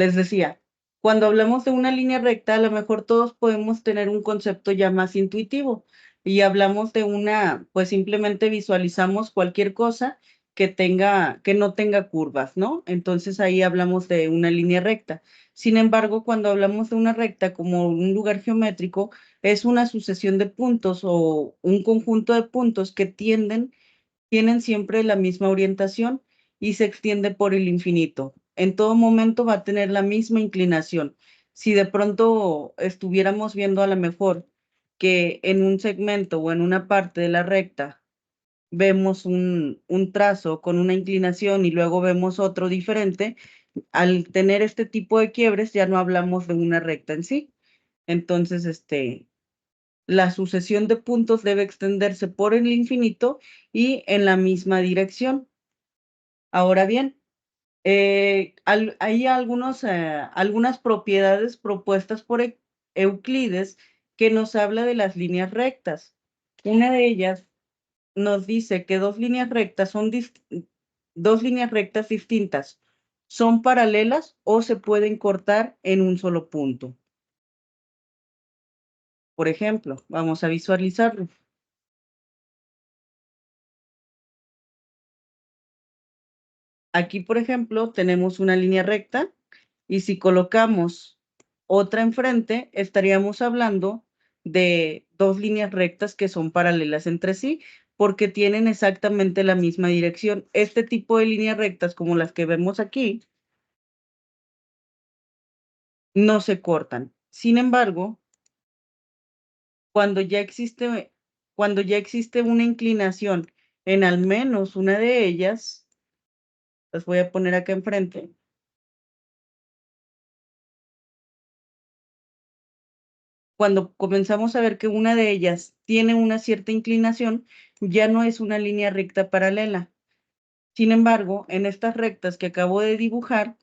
Les decía, cuando hablamos de una línea recta, a lo mejor todos podemos tener un concepto ya más intuitivo y hablamos de una, pues simplemente visualizamos cualquier cosa que no tenga curvas, ¿no? Entonces ahí hablamos de una línea recta. Sin embargo, cuando hablamos de una recta como un lugar geométrico, es una sucesión de puntos o un conjunto de puntos que tienen siempre la misma orientación y se extiende por el infinito. En todo momento va a tener la misma inclinación. Si de pronto estuviéramos viendo a lo mejor que en un segmento o en una parte de la recta vemos un trazo con una inclinación y luego vemos otro diferente, al tener este tipo de quiebres ya no hablamos de una recta en sí. Entonces, la sucesión de puntos debe extenderse por el infinito y en la misma dirección. Ahora bien, hay algunas propiedades propuestas por Euclides que nos habla de las líneas rectas. Una de ellas nos dice que dos líneas rectas distintas son paralelas o se pueden cortar en un solo punto. Por ejemplo, vamos a visualizarlo. Aquí, por ejemplo, tenemos una línea recta y si colocamos otra enfrente, estaríamos hablando de dos líneas rectas que son paralelas entre sí porque tienen exactamente la misma dirección. Este tipo de líneas rectas, como las que vemos aquí, no se cortan. Sin embargo, cuando ya existe, cuando ya existe una inclinación en al menos una de ellas, las voy a poner acá enfrente. Cuando comenzamos a ver que una de ellas tiene una cierta inclinación, ya no es una línea recta paralela. Sin embargo, en estas rectas que acabo de dibujar,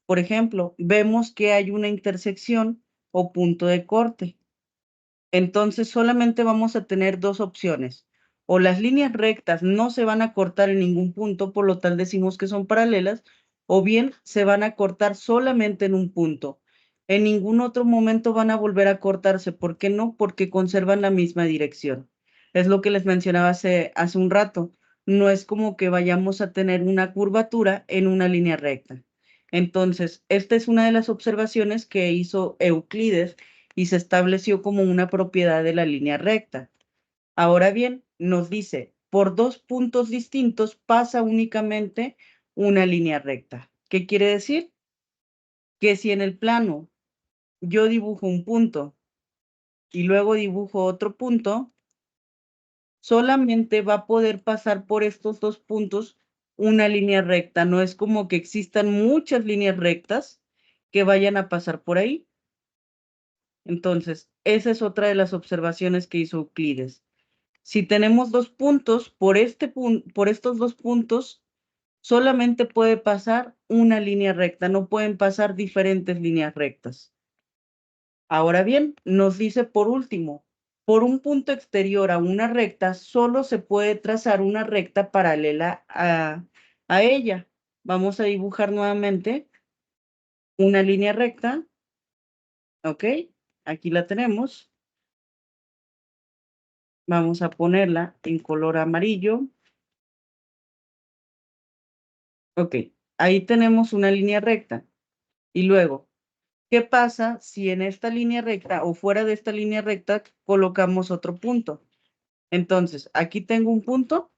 por ejemplo, vemos que hay una intersección o punto de corte. Entonces, solamente vamos a tener dos opciones. O las líneas rectas no se van a cortar en ningún punto, por lo tal decimos que son paralelas, o bien se van a cortar solamente en un punto. En ningún otro momento van a volver a cortarse. ¿Por qué no? Porque conservan la misma dirección. Es lo que les mencionaba hace un rato. No es como que vayamos a tener una curvatura en una línea recta. Entonces, esta es una de las observaciones que hizo Euclides y se estableció como una propiedad de la línea recta. Ahora bien, nos dice, por dos puntos distintos pasa únicamente una línea recta. ¿Qué quiere decir? Que si en el plano yo dibujo un punto y luego dibujo otro punto, solamente va a poder pasar por estos dos puntos una línea recta. No es como que existan muchas líneas rectas que vayan a pasar por ahí. Entonces, esa es otra de las observaciones que hizo Euclides. Si tenemos dos puntos, por estos dos puntos, solamente puede pasar una línea recta, no pueden pasar diferentes líneas rectas. Ahora bien, nos dice por último, por un punto exterior a una recta, solo se puede trazar una recta paralela a ella. Vamos a dibujar nuevamente una línea recta, ¿ok? Aquí la tenemos. Vamos a ponerla en color amarillo. Ok, ahí tenemos una línea recta. Y luego, ¿qué pasa si en esta línea recta o fuera de esta línea recta colocamos otro punto? Entonces, aquí tengo un punto,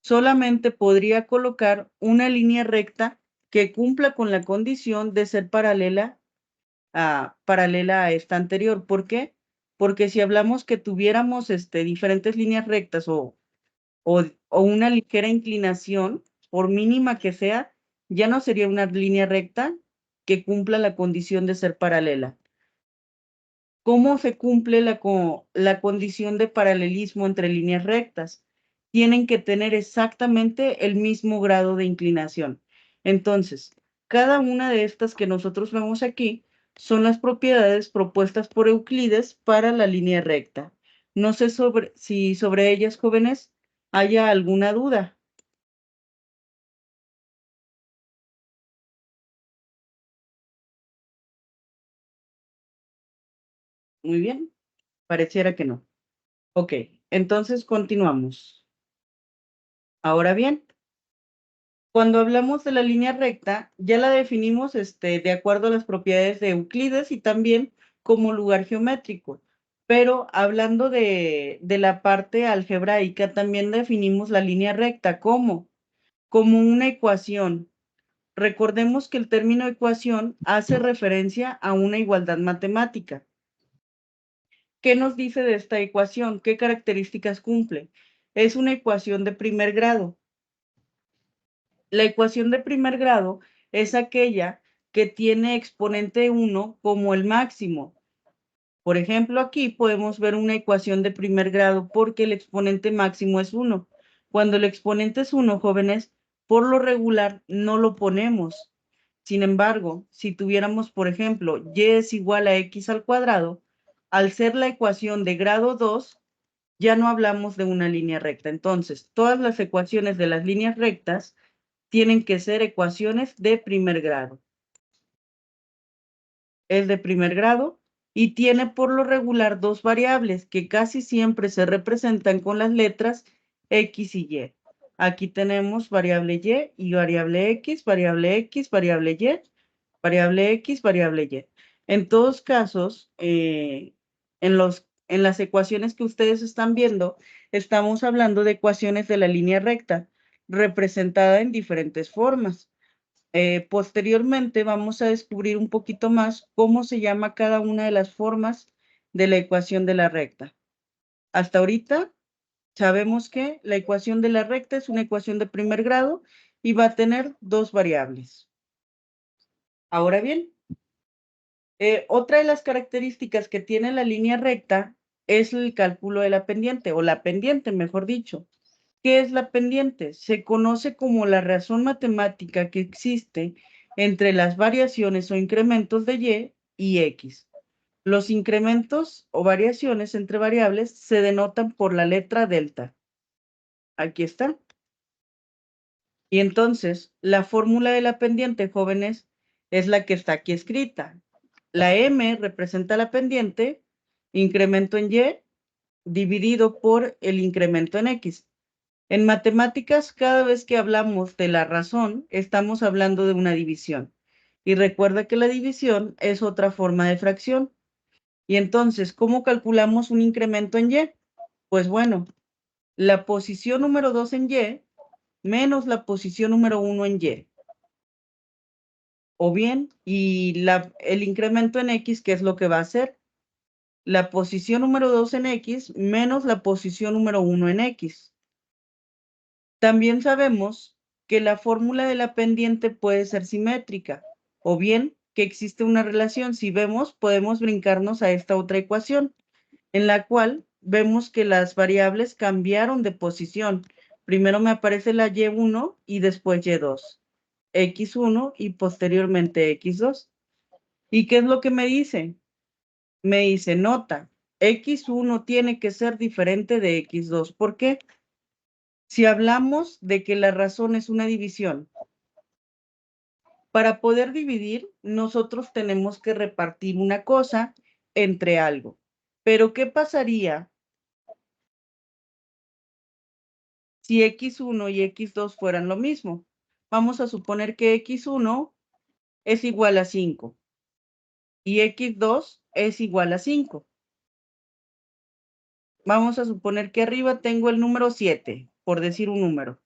solamente podría colocar una línea recta que cumpla con la condición de ser paralela a esta anterior. ¿Por qué? Porque si hablamos que tuviéramos diferentes líneas rectas o una ligera inclinación, por mínima que sea, ya no sería una línea recta que cumpla la condición de ser paralela. ¿Cómo se cumple la condición de paralelismo entre líneas rectas? Tienen que tener exactamente el mismo grado de inclinación. Entonces, cada una de estas que nosotros vemos aquí son las propiedades propuestas por Euclides para la línea recta. No sé si sobre ellas, jóvenes, haya alguna duda. Muy bien. Pareciera que no. Ok, entonces continuamos. Ahora bien, cuando hablamos de la línea recta, ya la definimos de acuerdo a las propiedades de Euclides y también como lugar geométrico. Pero hablando de la parte algebraica, también definimos la línea recta como una ecuación. Recordemos que el término ecuación hace referencia a una igualdad matemática. ¿Qué nos dice de esta ecuación? ¿Qué características cumple? Es una ecuación de primer grado. La ecuación de primer grado es aquella que tiene exponente 1 como el máximo. Por ejemplo, aquí podemos ver una ecuación de primer grado porque el exponente máximo es 1. Cuando el exponente es 1, jóvenes, por lo regular no lo ponemos. Sin embargo, si tuviéramos, por ejemplo, y es igual a x al cuadrado, al ser la ecuación de grado 2, ya no hablamos de una línea recta. Entonces, todas las ecuaciones de las líneas rectas tienen que ser ecuaciones de primer grado. Es de primer grado y tiene por lo regular dos variables que casi siempre se representan con las letras X y Y. Aquí tenemos variable Y y variable X, variable X, variable Y, variable X, variable Y. En todos casos, en las ecuaciones que ustedes están viendo, estamos hablando de ecuaciones de la línea recta, representada en diferentes formas. Posteriormente vamos a descubrir un poquito más cómo se llama cada una de las formas de la ecuación de la recta. Hasta ahorita sabemos que la ecuación de la recta es una ecuación de primer grado y va a tener dos variables. Ahora bien, otra de las características que tiene la línea recta es el cálculo de la pendiente, o la pendiente, mejor dicho. ¿Qué es la pendiente? Se conoce como la razón matemática que existe entre las variaciones o incrementos de y y x. Los incrementos o variaciones entre variables se denotan por la letra delta. Aquí está. Y entonces, la fórmula de la pendiente, jóvenes, es la que está aquí escrita. La m representa la pendiente, incremento en y, dividido por el incremento en x. En matemáticas, cada vez que hablamos de la razón, estamos hablando de una división. Y recuerda que la división es otra forma de fracción. Y entonces, ¿cómo calculamos un incremento en y? Pues bueno, la posición número 2 en y menos la posición número 1 en y. O bien, y el incremento en x, ¿qué es lo que va a hacer? La posición número 2 en x menos la posición número 1 en x. También sabemos que la fórmula de la pendiente puede ser simétrica o bien que existe una relación. Si vemos, podemos brincarnos a esta otra ecuación en la cual vemos que las variables cambiaron de posición. Primero me aparece la y1 y después y2, x1 y posteriormente x2. ¿Y qué es lo que me dice? Me dice, nota, x1 tiene que ser diferente de x2. ¿Por qué? Si hablamos de que la razón es una división, para poder dividir, nosotros tenemos que repartir una cosa entre algo. Pero, ¿qué pasaría si x1 y x2 fueran lo mismo? Vamos a suponer que x1 es igual a 5 y x2 es igual a 5. Vamos a suponer que arriba tengo el número 7, por decir un número.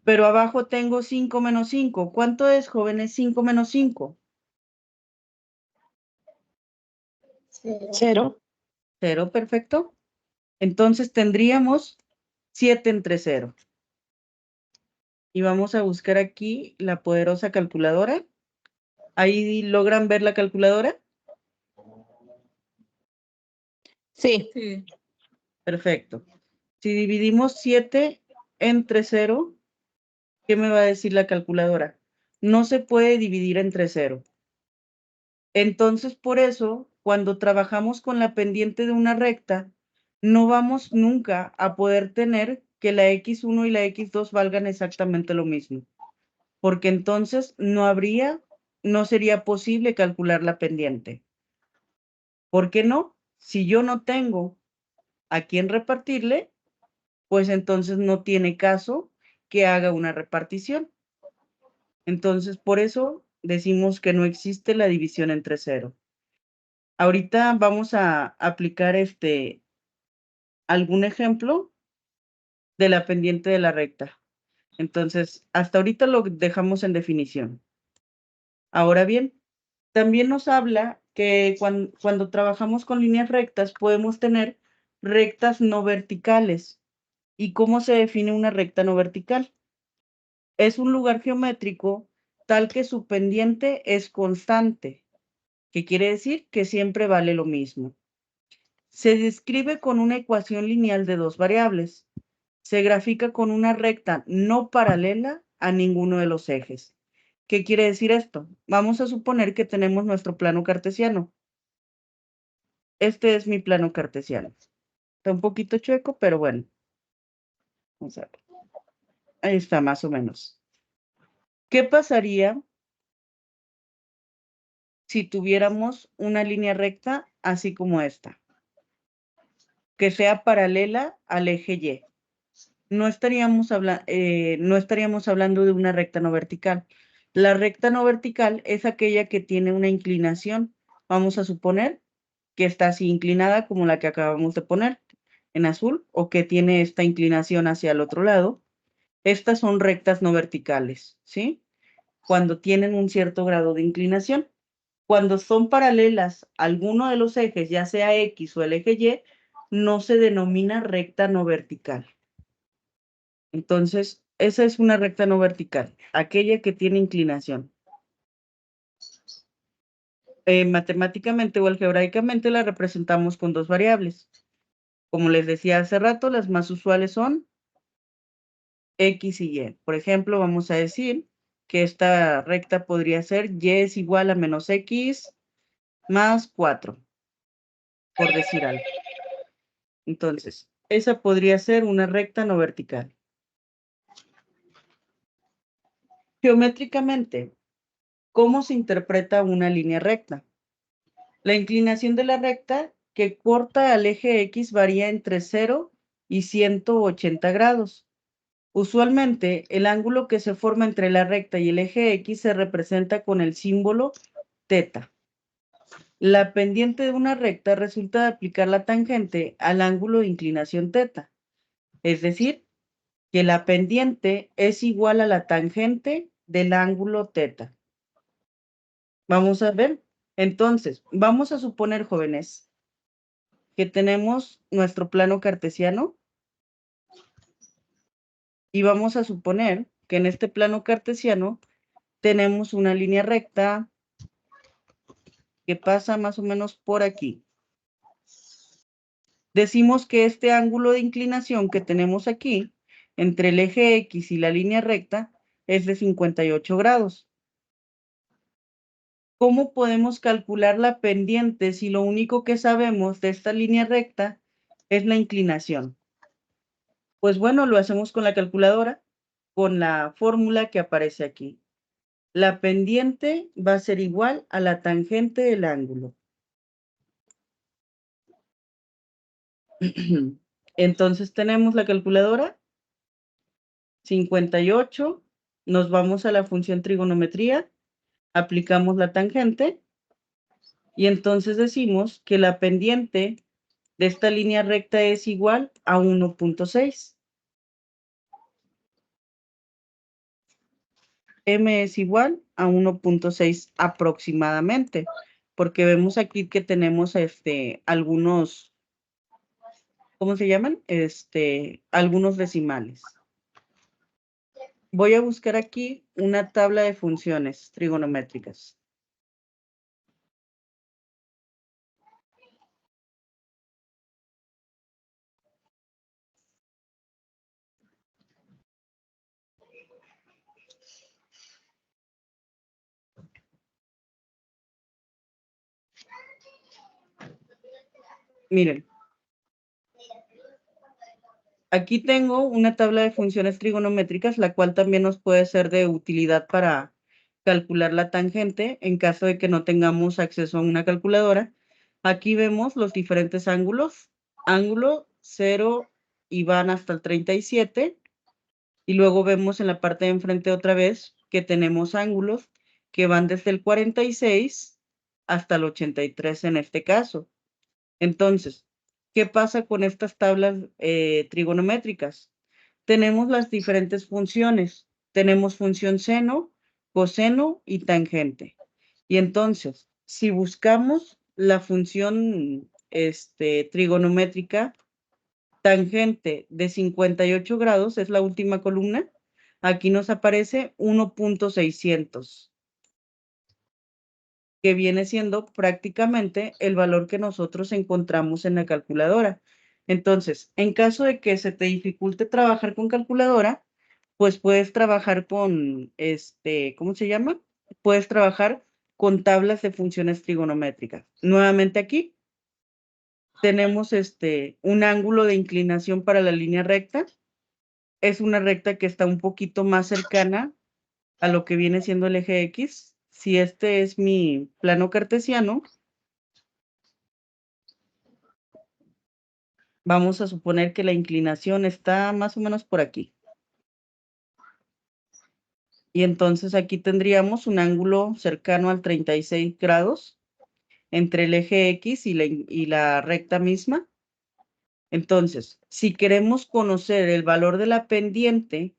Pero abajo tengo 5 menos 5. ¿Cuánto es, jóvenes? 5 menos 5. 0. 0, perfecto. Entonces tendríamos 7 entre 0. Y vamos a buscar aquí la poderosa calculadora. ¿Ahí logran ver la calculadora? Sí. Sí. Perfecto. Si dividimos 7 entre 0, ¿qué me va a decir la calculadora? No se puede dividir entre 0. Entonces, por eso, cuando trabajamos con la pendiente de una recta, no vamos nunca a poder tener que la x1 y la x2 valgan exactamente lo mismo, porque entonces no sería posible calcular la pendiente. ¿Por qué no? Si yo no tengo a quién repartirle, pues entonces no tiene caso que haga una repartición. Entonces, por eso decimos que no existe la división entre cero. Ahorita vamos a aplicar algún ejemplo de la pendiente de la recta. Entonces, hasta ahorita lo dejamos en definición. Ahora bien, también nos habla que cuando trabajamos con líneas rectas podemos tener rectas no verticales. ¿Y cómo se define una recta no vertical? Es un lugar geométrico tal que su pendiente es constante, que quiere decir que siempre vale lo mismo. Se describe con una ecuación lineal de dos variables. Se grafica con una recta no paralela a ninguno de los ejes. ¿Qué quiere decir esto? Vamos a suponer que tenemos nuestro plano cartesiano. Este es mi plano cartesiano. Está un poquito chueco, pero bueno. Vamos a ver. Ahí está, más o menos. ¿Qué pasaría si tuviéramos una línea recta así como esta, que sea paralela al eje Y? No estaríamos hablando de una recta no vertical. La recta no vertical es aquella que tiene una inclinación. Vamos a suponer que está así inclinada como la que acabamos de poner en azul, o que tiene esta inclinación hacia el otro lado. Estas son rectas no verticales, ¿sí? Cuando tienen un cierto grado de inclinación. Cuando son paralelas a alguno de los ejes, ya sea X o el eje Y, no se denomina recta no vertical. Entonces, esa es una recta no vertical, aquella que tiene inclinación. Matemáticamente o algebraicamente la representamos con dos variables. Como les decía hace rato, las más usuales son X y Y. Por ejemplo, vamos a decir que esta recta podría ser Y es igual a menos X más 4, por decir algo. Entonces, esa podría ser una recta no vertical. Geométricamente, ¿cómo se interpreta una línea recta? La inclinación de la recta que corta al eje X varía entre 0 y 180 grados. Usualmente, el ángulo que se forma entre la recta y el eje X se representa con el símbolo θ. La pendiente de una recta resulta de aplicar la tangente al ángulo de inclinación θ. Es decir, que la pendiente es igual a la tangente del ángulo θ. Vamos a ver. Entonces, vamos a suponer, jóvenes, que tenemos nuestro plano cartesiano y vamos a suponer que en este plano cartesiano tenemos una línea recta que pasa más o menos por aquí. Decimos que este ángulo de inclinación que tenemos aquí entre el eje X y la línea recta es de 58 grados. ¿Cómo podemos calcular la pendiente si lo único que sabemos de esta línea recta es la inclinación? Pues bueno, lo hacemos con la calculadora, con la fórmula que aparece aquí. La pendiente va a ser igual a la tangente del ángulo. Entonces tenemos la calculadora, 58, nos vamos a la función trigonometría, aplicamos la tangente y entonces decimos que la pendiente de esta línea recta es igual a 1.6. M es igual a 1.6 aproximadamente, porque vemos aquí que tenemos algunos, ¿cómo se llaman? Algunos decimales. Voy a buscar aquí una tabla de funciones trigonométricas. Miren, aquí tengo una tabla de funciones trigonométricas, la cual también nos puede ser de utilidad para calcular la tangente en caso de que no tengamos acceso a una calculadora. Aquí vemos los diferentes ángulos. Ángulo 0 y van hasta el 37. Y luego vemos en la parte de enfrente otra vez que tenemos ángulos que van desde el 46 hasta el 83 en este caso. Entonces, ¿qué pasa con estas tablas trigonométricas? Tenemos las diferentes funciones. Tenemos función seno, coseno y tangente. Y entonces, si buscamos la función trigonométrica, tangente de 58 grados, es la última columna, aquí nos aparece 1.600, que viene siendo prácticamente el valor que nosotros encontramos en la calculadora. Entonces, en caso de que se te dificulte trabajar con calculadora, pues puedes trabajar con, ¿cómo se llama? Puedes trabajar con tablas de funciones trigonométricas. Nuevamente aquí tenemos un ángulo de inclinación para la línea recta. Es una recta que está un poquito más cercana a lo que viene siendo el eje X. Si este es mi plano cartesiano, vamos a suponer que la inclinación está más o menos por aquí. Y entonces aquí tendríamos un ángulo cercano al 36 grados entre el eje X y la recta misma. Entonces, si queremos conocer el valor de la pendiente,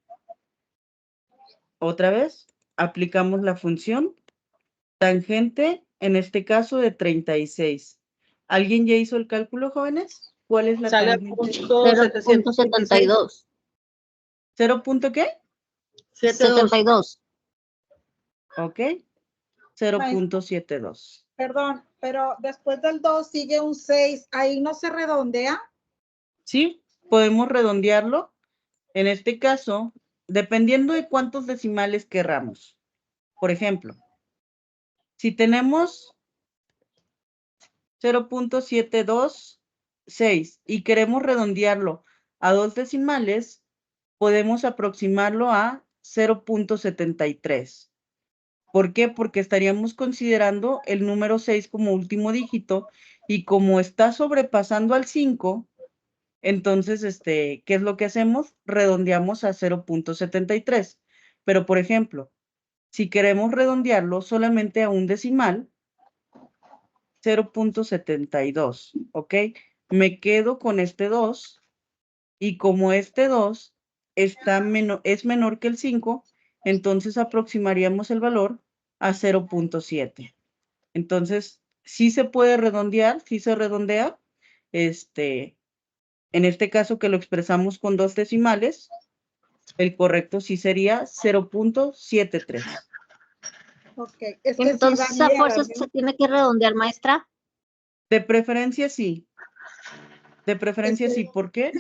otra vez, aplicamos la función tangente, en este caso de 36. ¿Alguien ya hizo el cálculo, jóvenes? ¿Cuál es la Sale a tangente? punto 0.72. ¿0 punto qué? 72. Ok. 0.72. Perdón, pero después del 2 sigue un 6. ¿Ahí no se redondea? Sí, podemos redondearlo. En este caso, dependiendo de cuántos decimales querramos. Por ejemplo, si tenemos 0.726 y queremos redondearlo a 2 decimales, podemos aproximarlo a 0.73. ¿Por qué? Porque estaríamos considerando el número 6 como último dígito y como está sobrepasando al 5, entonces, ¿qué es lo que hacemos? Redondeamos a 0.73. Pero, por ejemplo, si queremos redondearlo solamente a un decimal, 0.72, ¿ok? Me quedo con este 2 y como este 2 es menor que el 5, entonces aproximaríamos el valor a 0.7. Entonces, sí se puede redondear, sí se redondea, en este caso que lo expresamos con 2 decimales, el correcto sí sería 0.73. Ok, es que Entonces, sí a varía, fuerzas ¿verdad? se tiene que redondear, maestra. De preferencia sí. De preferencia Es que- sí. ¿Por qué?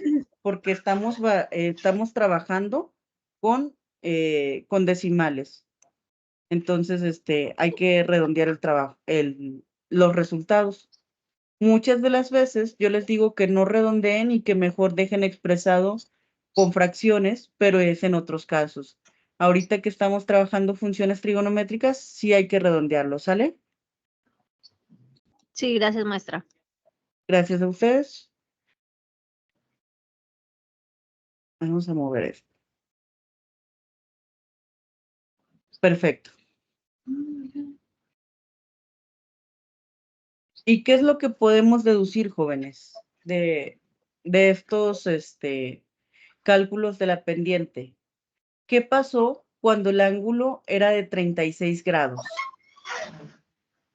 Porque estamos trabajando con decimales. Entonces, hay que redondear el trabajo, los resultados. Muchas de las veces yo les digo que no redondeen y que mejor dejen expresados con fracciones, pero es en otros casos. Ahorita que estamos trabajando funciones trigonométricas, sí hay que redondearlo, ¿sale? Sí, gracias, maestra. Gracias a ustedes. Vamos a mover esto. Perfecto. ¿Y qué es lo que podemos deducir, jóvenes, de estos cálculos de la pendiente? ¿Qué pasó cuando el ángulo era de 36 grados?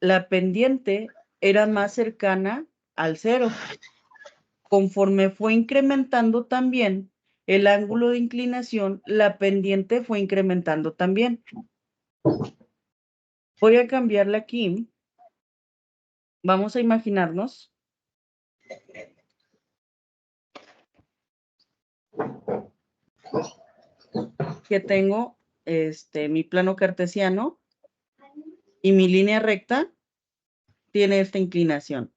La pendiente era más cercana al 0. Conforme fue incrementando también el ángulo de inclinación, la pendiente fue incrementando también. Voy a cambiarla aquí. Vamos a imaginarnos que tengo mi plano cartesiano y mi línea recta tiene esta inclinación.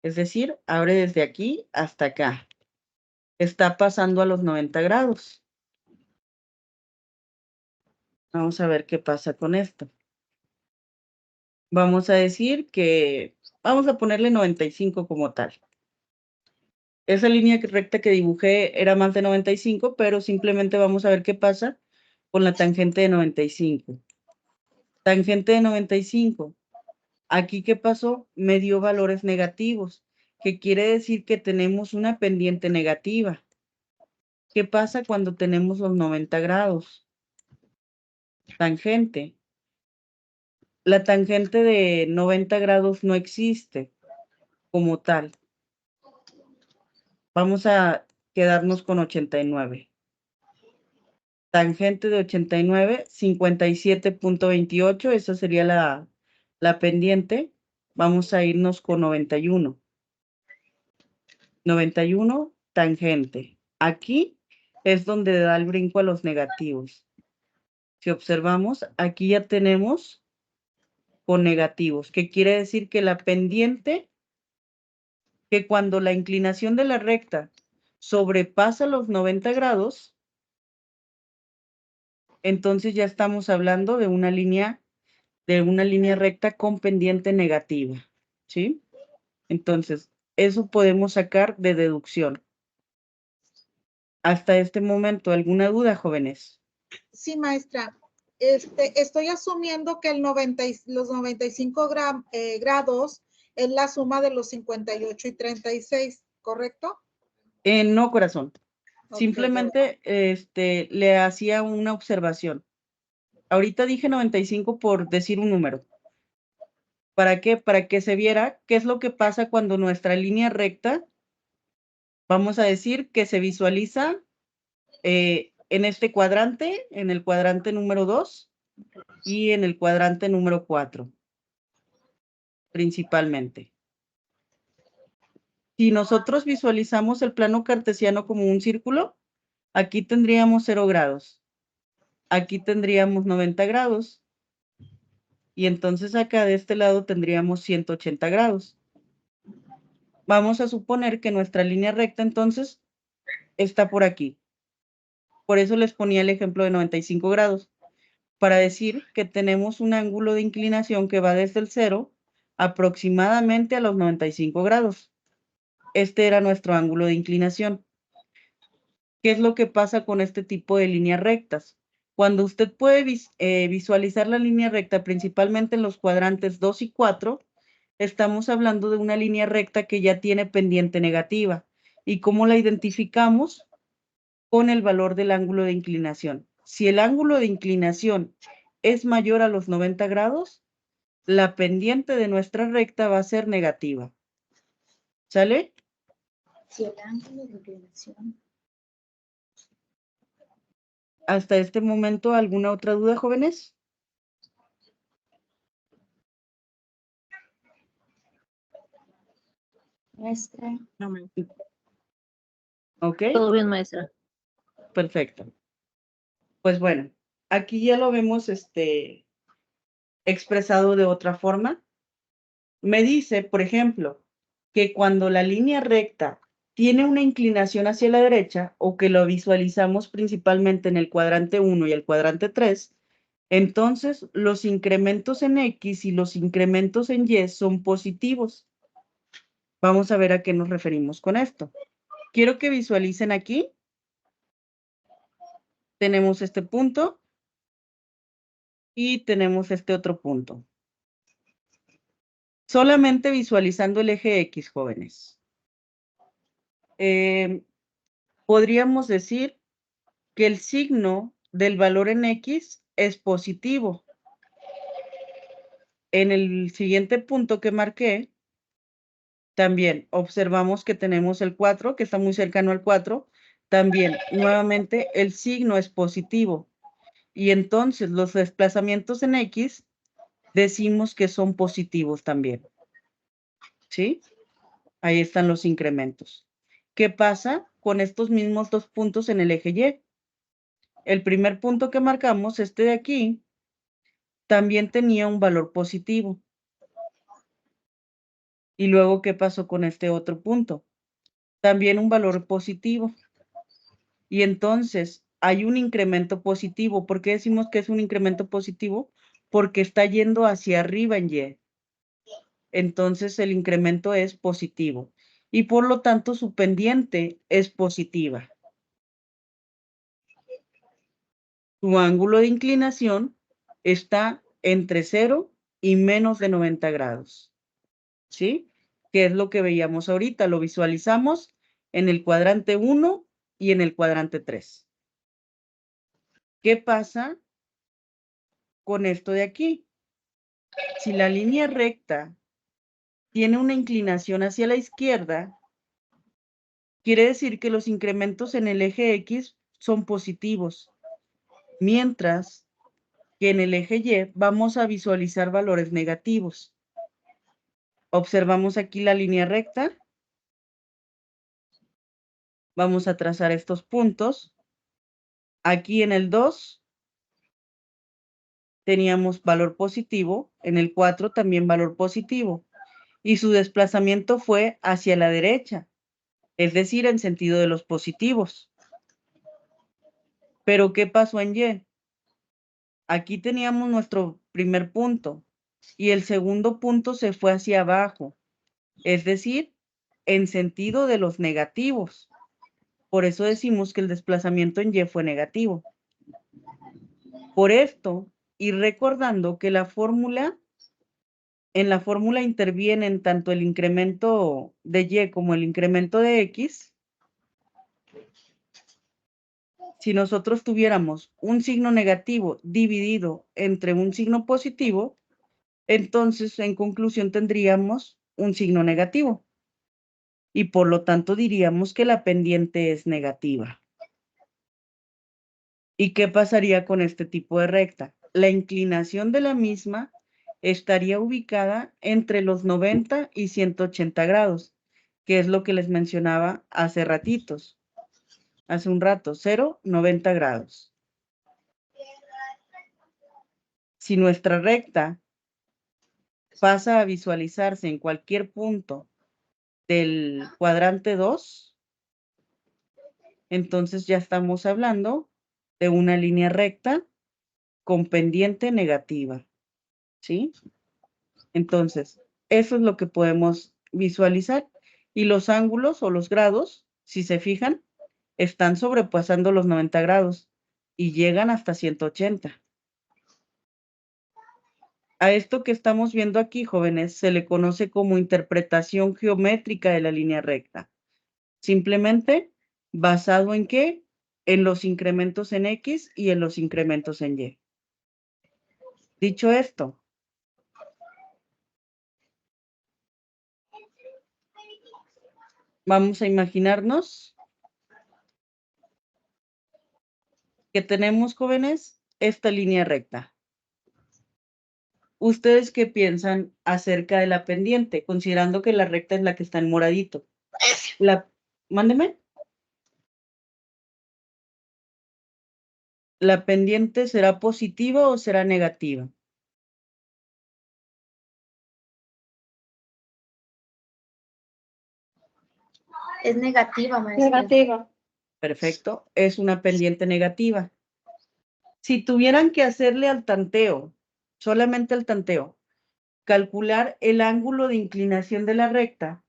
Es decir, abre desde aquí hasta acá. Está pasando a los 90 grados. Vamos a ver qué pasa con esto. Vamos a decir que Vamos a ponerle 95 como tal. Esa línea recta que dibujé era más de 95, pero simplemente vamos a ver qué pasa con la tangente de 95. Tangente de 95. Aquí, ¿qué pasó? Me dio valores negativos, que quiere decir que tenemos una pendiente negativa. ¿Qué pasa cuando tenemos los 90 grados? Tangente. La tangente de 90 grados no existe como tal. Vamos a quedarnos con 89. Tangente de 89, 57.28, esa sería la pendiente. Vamos a irnos con 91. 91, tangente. Aquí es donde da el brinco a los negativos. Si observamos, aquí ya tenemos con negativos, que quiere decir que la pendiente, que cuando la inclinación de la recta sobrepasa los 90 grados, entonces ya estamos hablando de una línea recta con pendiente negativa, ¿sí? Entonces, eso podemos sacar de deducción. Hasta este momento, ¿alguna duda, jóvenes? Sí, maestra. Estoy asumiendo que los 95 grados es la suma de los 58 y 36, ¿correcto? No, corazón. Ok, Simplemente le hacía una observación. Ahorita dije 95 por decir un número. ¿Para qué? Para que se viera qué es lo que pasa cuando nuestra línea recta, vamos a decir que se visualiza en este cuadrante, en el cuadrante número 2 y en el cuadrante número 4, principalmente. Si nosotros visualizamos el plano cartesiano como un círculo, aquí tendríamos 0 grados. Aquí tendríamos 90 grados. Y entonces acá de este lado tendríamos 180 grados. Vamos a suponer que nuestra línea recta entonces está por aquí. Por eso les ponía el ejemplo de 95 grados, para decir que tenemos un ángulo de inclinación que va desde el 0 aproximadamente a los 95 grados. Este era nuestro ángulo de inclinación. ¿Qué es lo que pasa con este tipo de líneas rectas? Cuando usted puede visualizar la línea recta principalmente en los cuadrantes 2 y 4, estamos hablando de una línea recta que ya tiene pendiente negativa. ¿Y cómo la identificamos? Con el valor del ángulo de inclinación. Si el ángulo de inclinación es mayor a los 90 grados, la pendiente de nuestra recta va a ser negativa. ¿Sale? Si el ángulo de inclinación. Hasta este momento, ¿alguna otra duda, jóvenes? Maestra. No, me- ¿Ok? Todo bien, maestra. Perfecto. Pues bueno, aquí ya lo vemos expresado de otra forma. Me dice, por ejemplo, que cuando la línea recta tiene una inclinación hacia la derecha o que lo visualizamos principalmente en el cuadrante 1 y el cuadrante 3, entonces los incrementos en X y los incrementos en Y son positivos. Vamos a ver a qué nos referimos con esto. Quiero que visualicen aquí. Tenemos este punto y tenemos este otro punto. Solamente visualizando el eje X, jóvenes. Podríamos decir que el signo del valor en X es positivo. En el siguiente punto que marqué, también observamos que tenemos el 4, que está muy cercano al 4. También, nuevamente, el signo es positivo. Y entonces los desplazamientos en X decimos que son positivos también. ¿Sí? Ahí están los incrementos. ¿Qué pasa con estos mismos dos puntos en el eje Y? El primer punto que marcamos, este de aquí, también tenía un valor positivo. Y luego, ¿qué pasó con este otro punto? También un valor positivo. Y entonces hay un incremento positivo. ¿Por qué decimos que es un incremento positivo? Porque está yendo hacia arriba en Y. entonces el incremento es positivo y por lo tanto su pendiente es positiva. Su ángulo de inclinación está entre 0 y menos de 90 grados. ¿Sí? Que es lo que veíamos ahorita, lo visualizamos en el cuadrante 1 y en el cuadrante 3. ¿Qué pasa con esto de aquí? Si la línea recta tiene una inclinación hacia la izquierda, quiere decir que los incrementos en el eje X son positivos, mientras que en el eje Y vamos a visualizar valores negativos. Observamos aquí la línea recta. Vamos a trazar estos puntos. Aquí en el 2 teníamos valor positivo, en el 4 también valor positivo, y su desplazamiento fue hacia la derecha, es decir, en sentido de los positivos. Pero ¿qué pasó en Y? Aquí teníamos nuestro primer punto, y el segundo punto se fue hacia abajo, es decir, en sentido de los negativos. Por eso decimos que el desplazamiento en Y fue negativo. Por esto, y recordando que en la fórmula intervienen tanto el incremento de Y como el incremento de X. Si nosotros tuviéramos un signo negativo dividido entre un signo positivo, entonces en conclusión tendríamos un signo negativo. Y por lo tanto diríamos que la pendiente es negativa. ¿Y qué pasaría con este tipo de recta? La inclinación de la misma estaría ubicada entre los 90 y 180 grados, que es lo que les mencionaba hace un rato, 0, 90 grados. Si nuestra recta pasa a visualizarse en cualquier punto del cuadrante 2, entonces ya estamos hablando de una línea recta con pendiente negativa, ¿sí? Entonces, eso es lo que podemos visualizar. Y los ángulos o los grados, si se fijan, están sobrepasando los 90 grados y llegan hasta 180. A esto que estamos viendo aquí, jóvenes, se le conoce como interpretación geométrica de la línea recta. Simplemente, ¿basado en qué? En los incrementos en X y en los incrementos en Y. Dicho esto, vamos a imaginarnos que tenemos, jóvenes, esta línea recta. ¿Ustedes qué piensan acerca de la pendiente, considerando que la recta es la que está en moradito? Mándeme. ¿La pendiente será positiva o será negativa? Es negativa, maestra. Negativa. Perfecto, es una pendiente negativa. Si tuvieran que hacerle al tanteo, solamente al tanteo, calcular el ángulo de inclinación de la recta,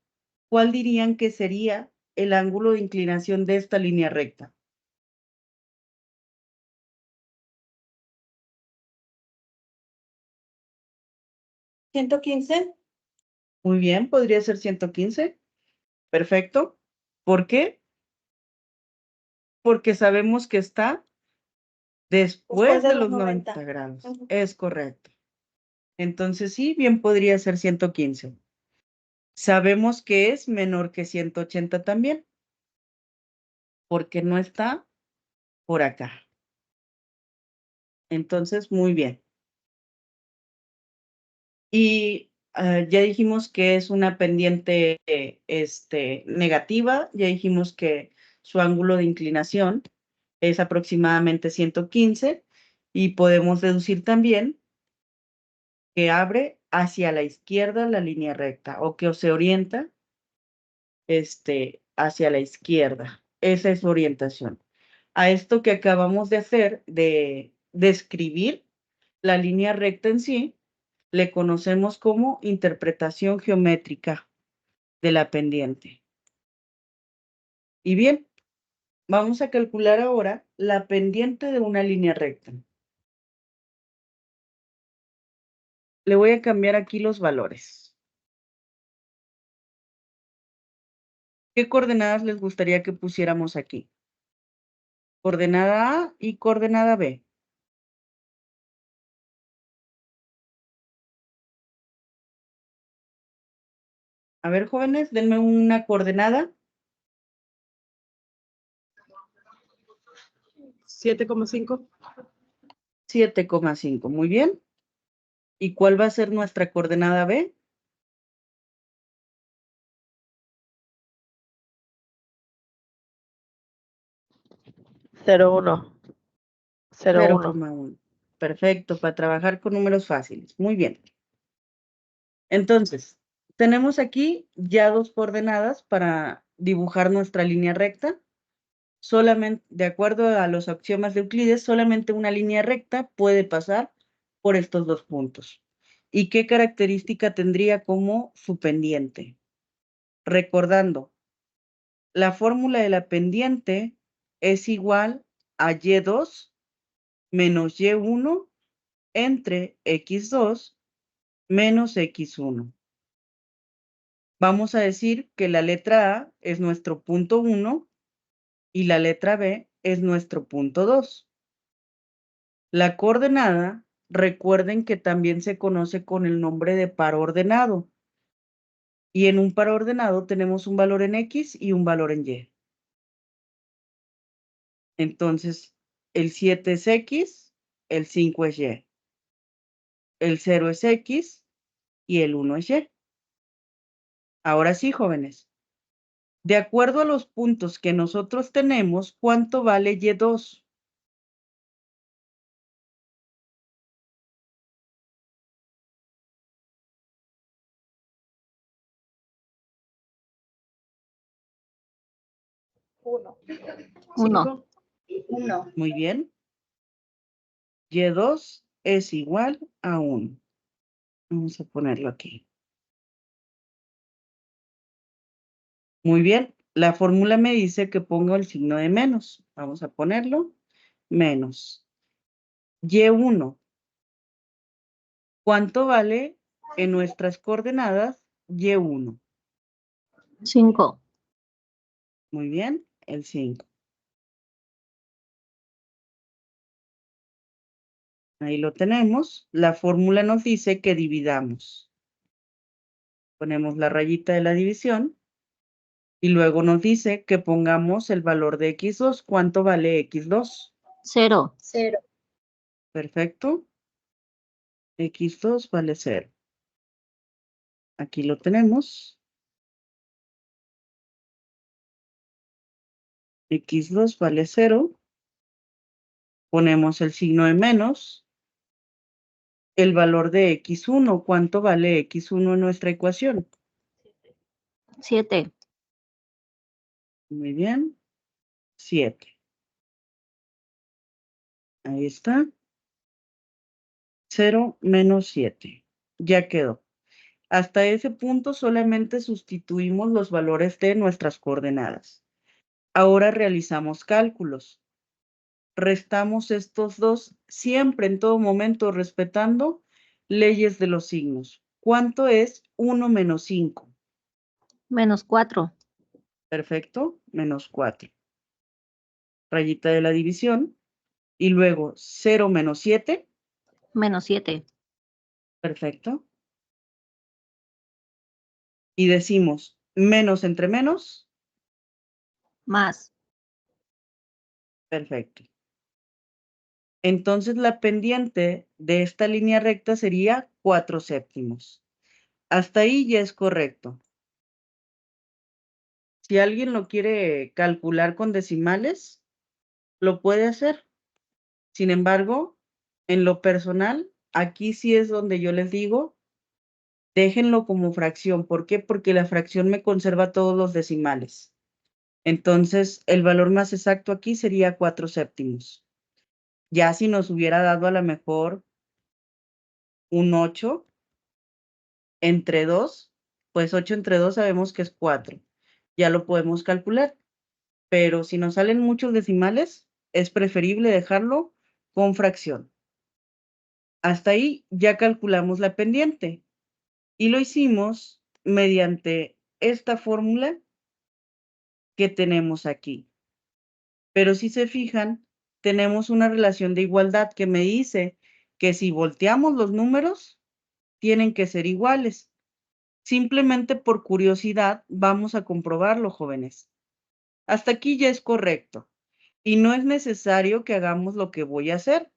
¿cuál dirían que sería el ángulo de inclinación de esta línea recta? ¿115? Muy bien, podría ser 115. Perfecto. ¿Por qué? Porque sabemos que está después de los 90 grados. Ujú. Es correcto. Entonces sí, bien podría ser 115. Sabemos que es menor que 180 también, porque no está por acá. Entonces, muy bien. Y ya dijimos que es una pendiente negativa, ya dijimos que su ángulo de inclinación es aproximadamente 115 y podemos deducir también que abre hacia la izquierda la línea recta o que se orienta hacia la izquierda. Esa es su orientación. A esto que acabamos de hacer, de describir la línea recta en sí, le conocemos como interpretación geométrica de la pendiente. Y bien, vamos a calcular ahora la pendiente de una línea recta. Le voy a cambiar aquí los valores. ¿Qué coordenadas les gustaría que pusiéramos aquí? Coordenada A y coordenada B. A ver, jóvenes, denme una coordenada. 7,5. 7,5. Muy bien. ¿Y cuál va a ser nuestra coordenada B? 0,1. 0,1. 0,1. Perfecto, para trabajar con números fáciles. Muy bien. Entonces, tenemos aquí ya dos coordenadas para dibujar nuestra línea recta. Solamente, de acuerdo a los axiomas de Euclides, solamente una línea recta puede pasar por estos dos puntos. ¿Y qué característica tendría como su pendiente? Recordando, la fórmula de la pendiente es igual a y2 menos y1 entre x2 menos x1. Vamos a decir que la letra A es nuestro punto 1 y la letra B es nuestro punto 2. La coordenada, recuerden que también se conoce con el nombre de par ordenado. Y en un par ordenado tenemos un valor en X y un valor en Y. Entonces, el 7 es X, el 5 es Y. El 0 es X y el 1 es Y. Ahora sí, jóvenes. De acuerdo a los puntos que nosotros tenemos, ¿cuánto vale Y2? Uno. 1. Muy bien. Y2 es igual a 1. Vamos a ponerlo aquí. Muy bien. La fórmula me dice que pongo el signo de menos. Vamos a ponerlo. Menos. Y1. ¿Cuánto vale en nuestras coordenadas Y1? 5. Muy bien. El 5. Ahí lo tenemos. La fórmula nos dice que dividamos. Ponemos la rayita de la división. Y luego nos dice que pongamos el valor de X2. ¿Cuánto vale X2? 0. 0. Perfecto. X2 vale 0. Aquí lo tenemos. X2 vale 0. Ponemos el signo de menos. El valor de X1. ¿Cuánto vale X1 en nuestra ecuación? 7. Muy bien. 7. Ahí está. 0 menos 7. Ya quedó. Hasta ese punto solamente sustituimos los valores de nuestras coordenadas. Ahora realizamos cálculos. Restamos estos dos siempre, en todo momento, respetando leyes de los signos. ¿Cuánto es 1 menos 5? Menos 4. Perfecto, menos 4. Rayita de la división. Y luego 0 menos 7. Menos 7. Perfecto. Y decimos menos entre menos. Más. Perfecto. Entonces la pendiente de esta línea recta sería 4/7. Hasta ahí ya es correcto. Si alguien lo quiere calcular con decimales, lo puede hacer. Sin embargo, en lo personal, aquí sí es donde yo les digo, déjenlo como fracción. ¿Por qué? Porque la fracción me conserva todos los decimales. Entonces, el valor más exacto aquí sería 4/7. Ya si nos hubiera dado a lo mejor un 8, entre 2, pues 8 entre 2 sabemos que es 4. Ya lo podemos calcular. Pero si nos salen muchos decimales, es preferible dejarlo con fracción. Hasta ahí ya calculamos la pendiente y lo hicimos mediante esta fórmula que tenemos aquí. Pero si se fijan, tenemos una relación de igualdad que me dice que si volteamos los números, tienen que ser iguales. Simplemente por curiosidad vamos a comprobarlo, jóvenes. Hasta aquí ya es correcto y no es necesario que hagamos lo que voy a hacer.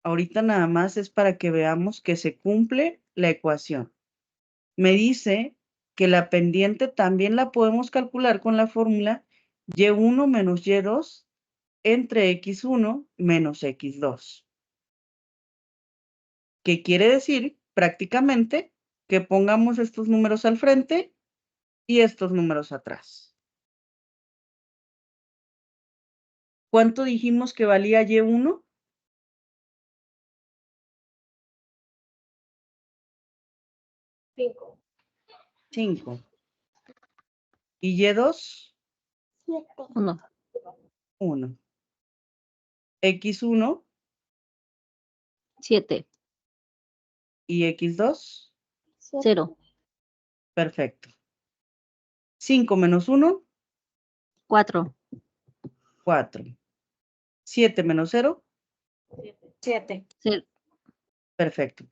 Ahorita nada más es para que veamos que se cumple la ecuación. Me dice que la pendiente también la podemos calcular con la fórmula y1 menos y2 entre x1 menos x2. ¿Qué quiere decir? Prácticamente que pongamos estos números al frente y estos números atrás. ¿Cuánto dijimos que valía y1? 5. 5. ¿Y y2? 1. 1. X1 7. y X2. 0. Perfecto. 5 menos 1, 4. 4. 7 menos 0, 7. 0. perfecto.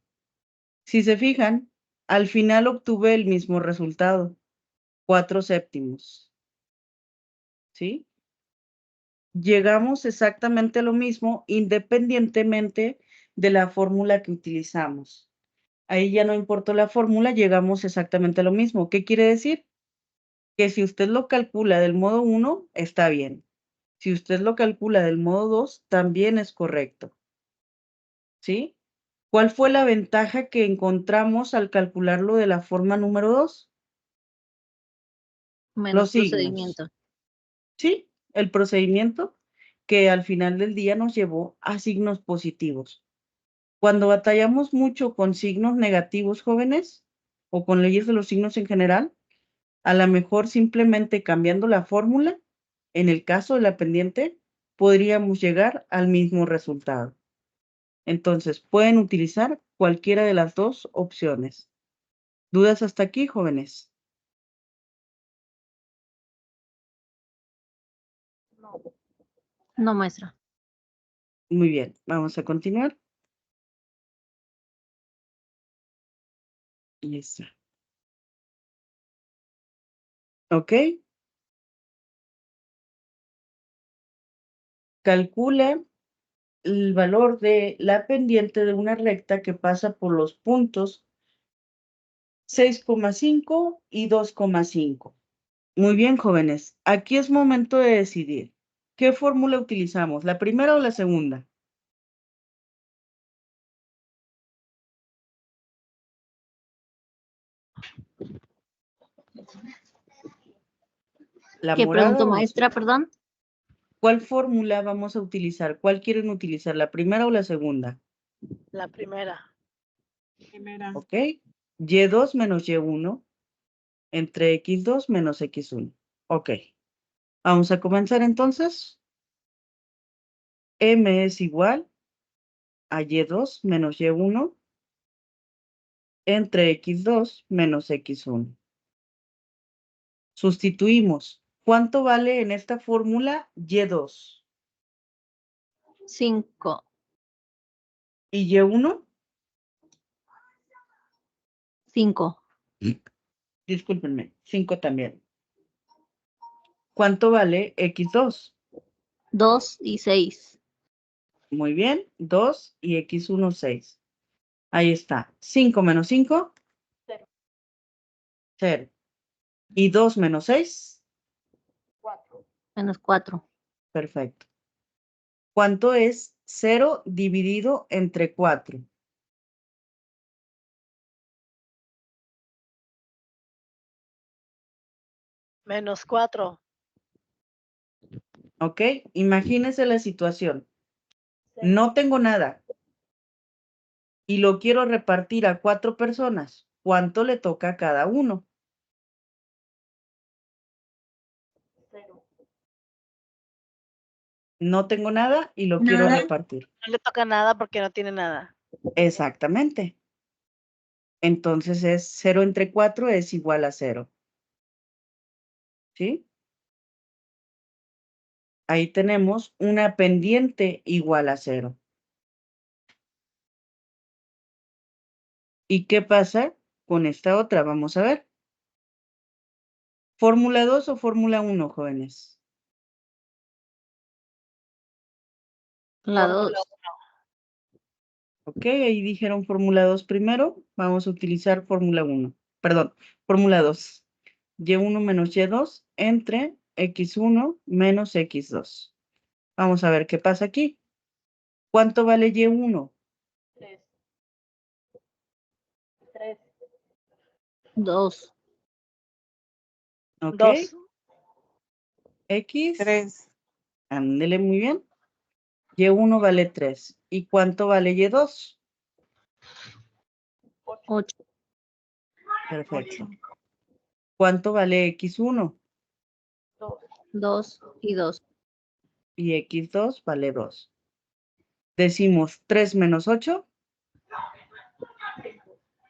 Si se fijan, al final obtuve el mismo resultado, 4 séptimos. ¿Sí? Llegamos exactamente a lo mismo independientemente de la fórmula que utilizamos. Ahí ya no importó la fórmula, llegamos exactamente a lo mismo. ¿Qué quiere decir? Que si usted lo calcula del modo 1, está bien. Si usted lo calcula del modo 2, también es correcto. ¿Sí? ¿Cuál fue la ventaja que encontramos al calcularlo de la forma número 2? Menos Los signos. procedimiento. Sí, el procedimiento que al final del día nos llevó a signos positivos. Cuando batallamos mucho con signos negativos, jóvenes, o con leyes de los signos en general, a lo mejor simplemente cambiando la fórmula, en el caso de la pendiente, podríamos llegar al mismo resultado. Entonces, pueden utilizar cualquiera de las dos opciones. ¿Dudas hasta aquí, jóvenes? No, maestra. Muy bien, vamos a continuar. Y está. ¿Ok? Calcula el valor de la pendiente de una recta que pasa por los puntos 6,5 y 2,5. Muy bien, jóvenes. Aquí es momento de decidir. ¿Qué fórmula utilizamos? ¿La primera o la segunda? ¿La ¿Qué morada preguntó, o la maestra? azul? Perdón. ¿Cuál fórmula vamos a utilizar? ¿Cuál quieren utilizar? ¿La primera o la segunda? La primera. ¿Ok? Y2 menos Y1 entre X2 menos X1. Ok. Vamos a comenzar entonces. M es igual a Y2 menos Y1 entre X2 menos X1. Sustituimos. ¿Cuánto vale en esta fórmula Y2? 5. ¿Y Y1? 5. Discúlpenme, 5 también. ¿Cuánto vale X2? 2 y 6. Muy bien, 2 y X1, 6. Ahí está. 5 menos 5, 0. ¿Y 2 menos 6? Menos 4. Perfecto. ¿Cuánto es 0 dividido entre 4? Menos 4. ¿Ok? Imagínense la situación. No tengo nada. y lo quiero repartir a 4 personas, ¿cuánto le toca a cada uno? 0. No tengo nada y lo quiero Nada. repartir. No le toca nada porque no tiene nada. Exactamente. Entonces es 0 entre 4 es igual a 0. ¿Sí? Ahí tenemos una pendiente igual a 0. ¿Y qué pasa con esta otra? Vamos a ver. ¿Fórmula 2 o fórmula 1, jóvenes? La Fórmula 2. Ok, ahí dijeron fórmula 2 primero. Vamos a utilizar fórmula 1. Perdón, fórmula 2. Y1 menos Y2 entre X1 menos X2. Vamos a ver qué pasa aquí. ¿Cuánto vale Y1? 3. 3. 2. Ok. 2. X. 3. Ándele muy bien. Y1 vale 3. ¿Y cuánto vale Y2? 8. Perfecto. ¿Cuánto vale X1? 2. 2 y 2. Y X2 vale 2. Decimos 3 menos 8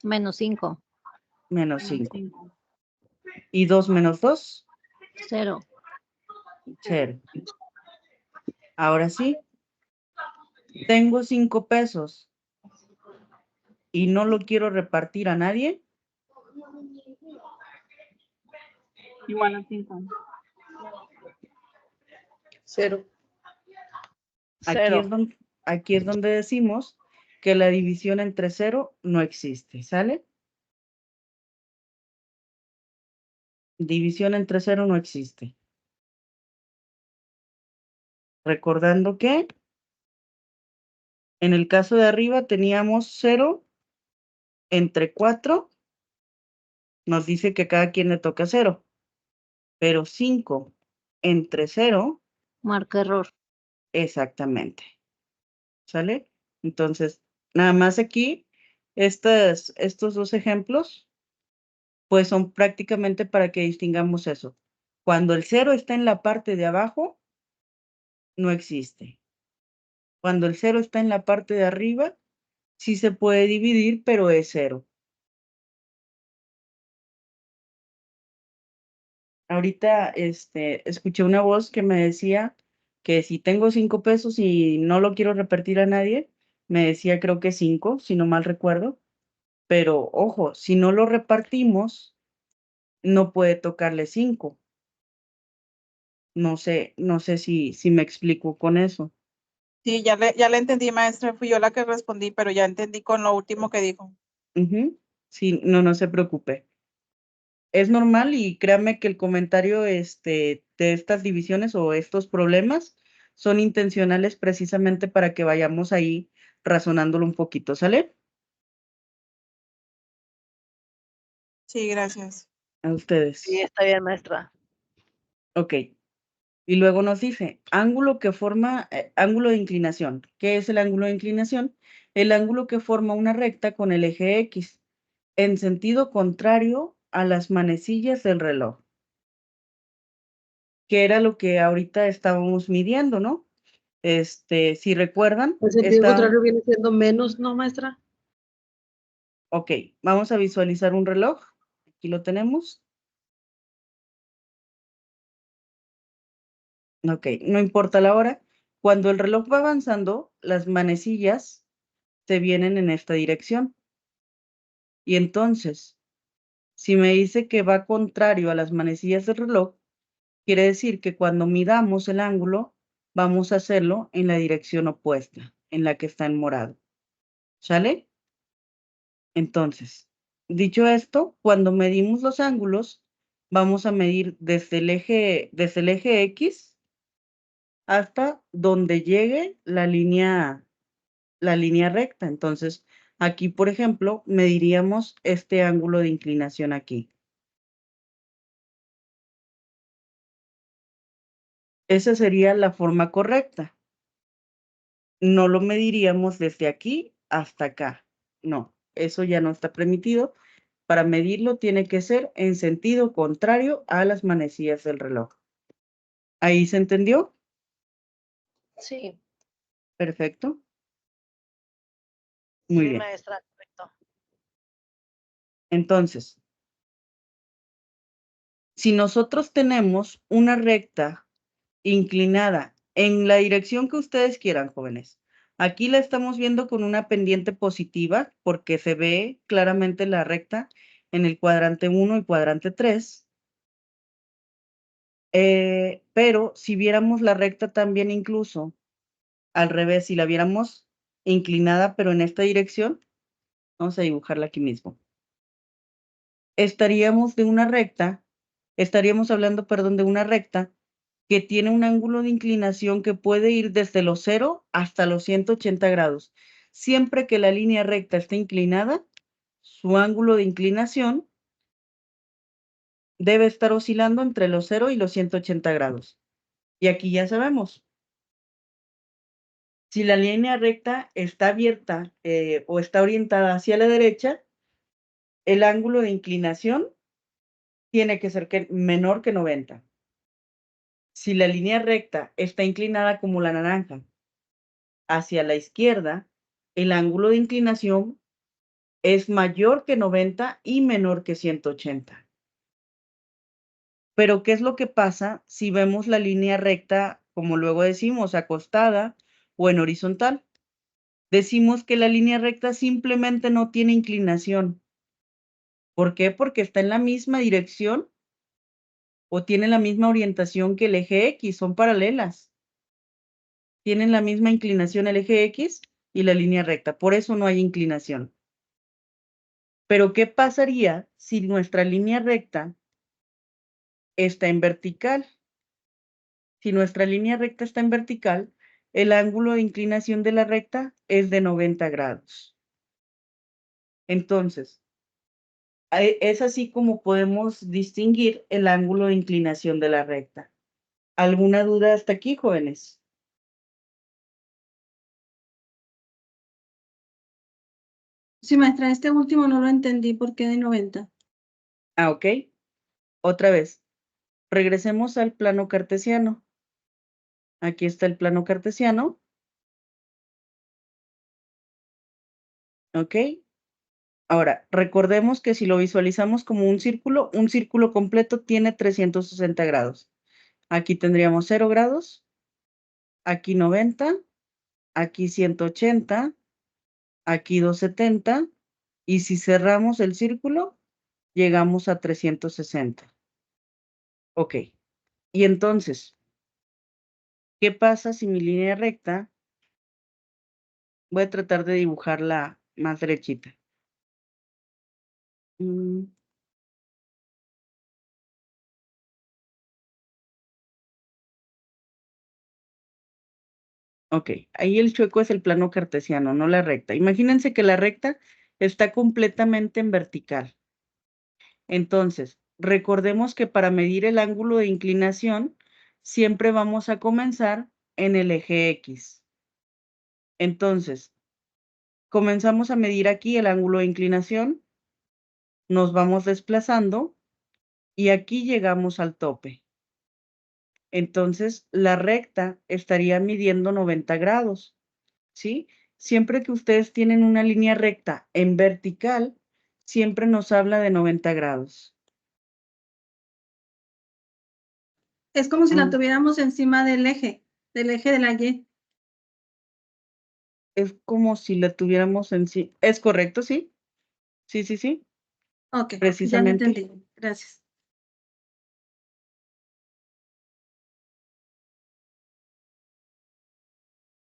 Menos 5. menos 5. ¿Y 2 menos 2? 0. 0. Ahora sí, tengo 5 pesos y no lo quiero repartir a nadie. Igual a 5. 0. Cero. Aquí es donde decimos que la división entre 0 no existe, ¿sale? División entre 0 no existe. Recordando que en el caso de arriba teníamos 0 entre 4. Nos dice que cada quien le toca 0. Pero 5 entre 0, Marca error. exactamente. ¿Sale? Entonces, nada más aquí, estos dos ejemplos, pues son prácticamente para que distingamos eso. Cuando el 0 está en la parte de abajo, no existe. Cuando el 0 está en la parte de arriba, sí se puede dividir, pero es 0. Ahorita escuché una voz que me decía que si tengo 5 pesos y no lo quiero repartir a nadie, me decía creo que 5, si no mal recuerdo. Pero ojo, si no lo repartimos, no puede tocarle 5. No sé si me explico con eso. Sí, ya le entendí, maestra. Fui yo la que respondí, pero ya entendí con lo último que dijo. Sí, no se preocupe. Es normal y créame que el comentario de estas divisiones o estos problemas son intencionales precisamente para que vayamos ahí razonándolo un poquito, ¿sale? Sí, gracias. A ustedes. Sí, está bien, maestra. Ok. Y luego nos dice, ángulo que forma, ángulo de inclinación. ¿Qué es el ángulo de inclinación? El ángulo que forma una recta con el eje X en sentido contrario a las manecillas del reloj. Que era lo que ahorita estábamos midiendo, ¿no? Si recuerdan, El sentido contrario viene siendo menos, ¿no, maestra? Ok, vamos a visualizar un reloj. Aquí lo tenemos. Ok, no importa la hora. Cuando el reloj va avanzando, las manecillas se vienen en esta dirección. Y entonces, si me dice que va contrario a las manecillas del reloj, quiere decir que cuando midamos el ángulo, vamos a hacerlo en la dirección opuesta, en la que está en morado. ¿Sale? Entonces, dicho esto, cuando medimos los ángulos, vamos a medir desde el eje X hasta donde llegue la línea recta. Entonces, aquí, por ejemplo, mediríamos este ángulo de inclinación aquí. Esa sería la forma correcta. No lo mediríamos desde aquí hasta acá. No, eso ya no está permitido. Para medirlo tiene que ser en sentido contrario a las manecillas del reloj. ¿Ahí se entendió? Sí, Perfecto. Muy sí, bien. maestra, correcto. Entonces, si nosotros tenemos una recta inclinada en la dirección que ustedes quieran, jóvenes. Aquí la estamos viendo con una pendiente positiva porque se ve claramente la recta en el cuadrante 1 y cuadrante 3. Pero si viéramos la recta también incluso al revés, si la viéramos inclinada pero en esta dirección, vamos a dibujarla aquí mismo. Estaríamos hablando, perdón, de una recta que tiene un ángulo de inclinación que puede ir desde los 0 hasta los 180 grados. Siempre que la línea recta esté inclinada, su ángulo de inclinación debe estar oscilando entre los 0 y los 180 grados. Y aquí ya sabemos, si la línea recta está abierta o está orientada hacia la derecha, el ángulo de inclinación tiene que ser menor que 90. Si la línea recta está inclinada como la naranja hacia la izquierda, el ángulo de inclinación es mayor que 90 y menor que 180. Pero, ¿qué es lo que pasa si vemos la línea recta, como luego decimos, acostada o en horizontal? Decimos que la línea recta simplemente no tiene inclinación. ¿Por qué? Porque está en la misma dirección o tiene la misma orientación que el eje X, son paralelas. Tienen la misma inclinación el eje X y la línea recta, por eso no hay inclinación. Pero, ¿qué pasaría si nuestra línea recta está en vertical? Si nuestra línea recta está en vertical, el ángulo de inclinación de la recta es de 90 grados. Entonces, es así como podemos distinguir el ángulo de inclinación de la recta. ¿Alguna duda hasta aquí, jóvenes? Sí, maestra, este último no lo entendí, ¿por qué de 90? Ah, ok. Otra vez. Regresemos al plano cartesiano. Aquí está el plano cartesiano. ¿Ok? Ahora, recordemos que si lo visualizamos como un círculo completo tiene 360 grados. Aquí tendríamos 0 grados, aquí 90, aquí 180, aquí 270, y si cerramos el círculo, llegamos a 360. Ok. Y entonces, ¿qué pasa si mi línea recta, voy a tratar de dibujarla más derechita? Ok, ahí el chueco es el plano cartesiano, no la recta. Imagínense que la recta está completamente en vertical. Entonces, recordemos que para medir el ángulo de inclinación, siempre vamos a comenzar en el eje X. Entonces, comenzamos a medir aquí el ángulo de inclinación, nos vamos desplazando y aquí llegamos al tope. Entonces, la recta estaría midiendo 90 grados, ¿sí? Siempre que ustedes tienen una línea recta en vertical, siempre nos habla de 90 grados. Es como si la Ah. tuviéramos encima del eje de la Y. Es como si la tuviéramos en sí. ¿Es correcto? Sí. Sí, sí, sí. Ok, ya lo Precisamente. entendí. Gracias.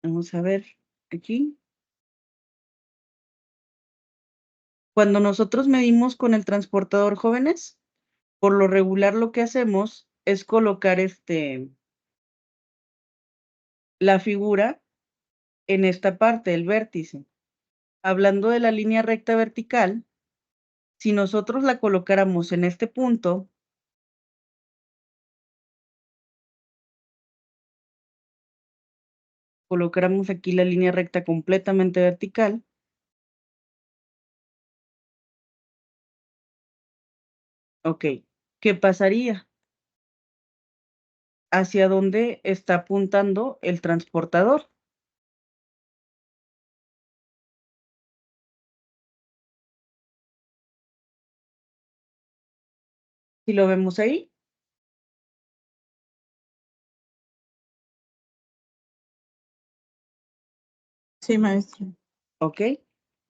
Vamos a ver aquí. Cuando nosotros medimos con el transportador, jóvenes, por lo regular lo que hacemos es colocar la figura en esta parte, el vértice. Hablando de la línea recta vertical, si nosotros la colocáramos en este punto, colocáramos aquí la línea recta completamente vertical, Ok, ¿qué pasaría? ¿Hacia dónde está apuntando el transportador? Si lo vemos ahí, Sí, maestra. ¿ok?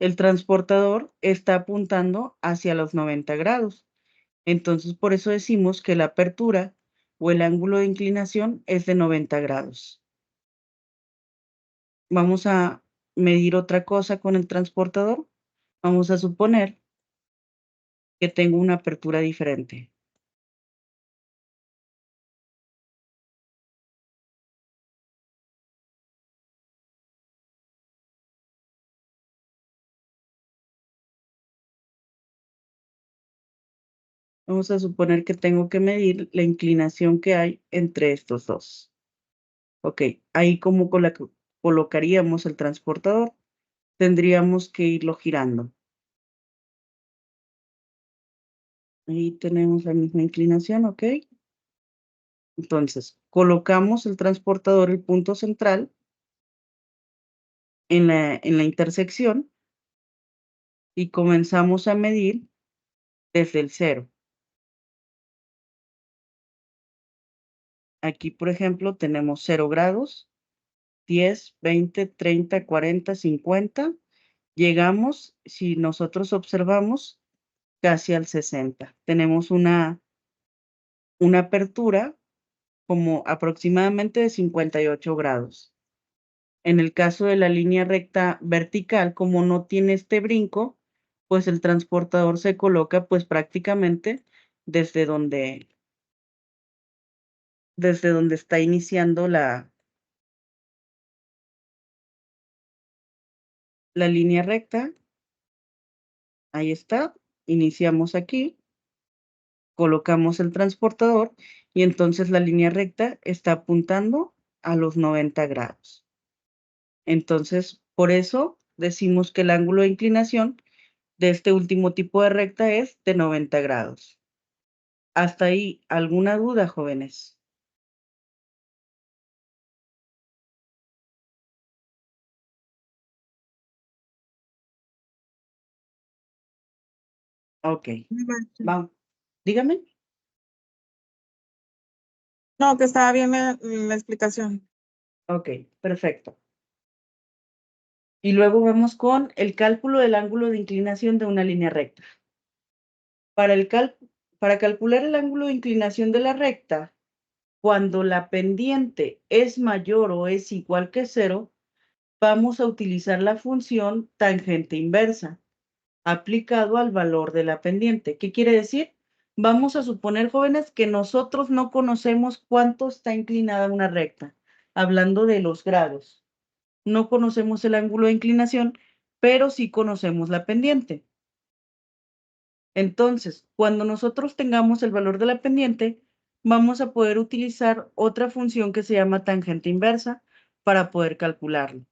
El transportador está apuntando hacia los 90 grados. Entonces, por eso decimos que la apertura o el ángulo de inclinación es de 90 grados. Vamos a medir otra cosa con el transportador. Vamos a suponer que tengo una apertura diferente. Vamos a suponer que tengo que medir la inclinación que hay entre estos dos. Ok, ahí como colocaríamos el transportador, tendríamos que irlo girando. Ahí tenemos la misma inclinación, ok. Entonces, colocamos el transportador, el punto central, en la intersección y comenzamos a medir desde el 0. Aquí, por ejemplo, tenemos 0 grados, 10, 20, 30, 40, 50. Llegamos, si nosotros observamos, casi al 60. Tenemos una apertura como aproximadamente de 58 grados. En el caso de la línea recta vertical, como no tiene este brinco, pues el transportador se coloca pues prácticamente desde donde está iniciando la línea recta. Ahí está, iniciamos aquí, colocamos el transportador y entonces la línea recta está apuntando a los 90 grados. Entonces, por eso decimos que el ángulo de inclinación de este último tipo de recta es de 90 grados. ¿Hasta ahí alguna duda, jóvenes? Ok, Sí, maestra. vamos. Dígame. No, que estaba bien la explicación. Ok, perfecto. Y luego vamos con el cálculo del ángulo de inclinación de una línea recta. Para calcular el ángulo de inclinación de la recta, cuando la pendiente es mayor o es igual que 0, vamos a utilizar la función tangente inversa aplicado al valor de la pendiente. ¿Qué quiere decir? Vamos a suponer, jóvenes, que nosotros no conocemos cuánto está inclinada una recta, hablando de los grados. No conocemos el ángulo de inclinación, pero sí conocemos la pendiente. Entonces, cuando nosotros tengamos el valor de la pendiente, vamos a poder utilizar otra función que se llama tangente inversa para poder calcularlo.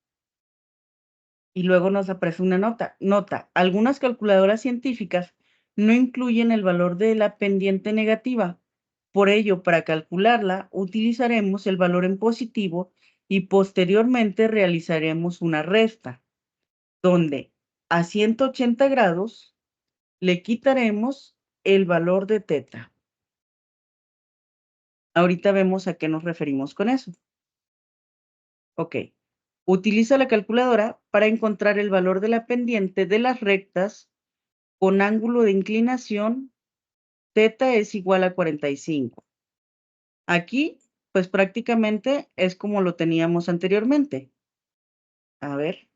Y luego nos aparece una nota. Nota, algunas calculadoras científicas no incluyen el valor de la pendiente negativa. Por ello, para calcularla, utilizaremos el valor en positivo y posteriormente realizaremos una resta, donde a 180 grados le quitaremos el valor de teta. Ahorita vemos a qué nos referimos con eso. Ok. Utiliza la calculadora para encontrar el valor de la pendiente de las rectas con ángulo de inclinación, teta es igual a 45. Aquí, pues prácticamente es como lo teníamos anteriormente. A ver.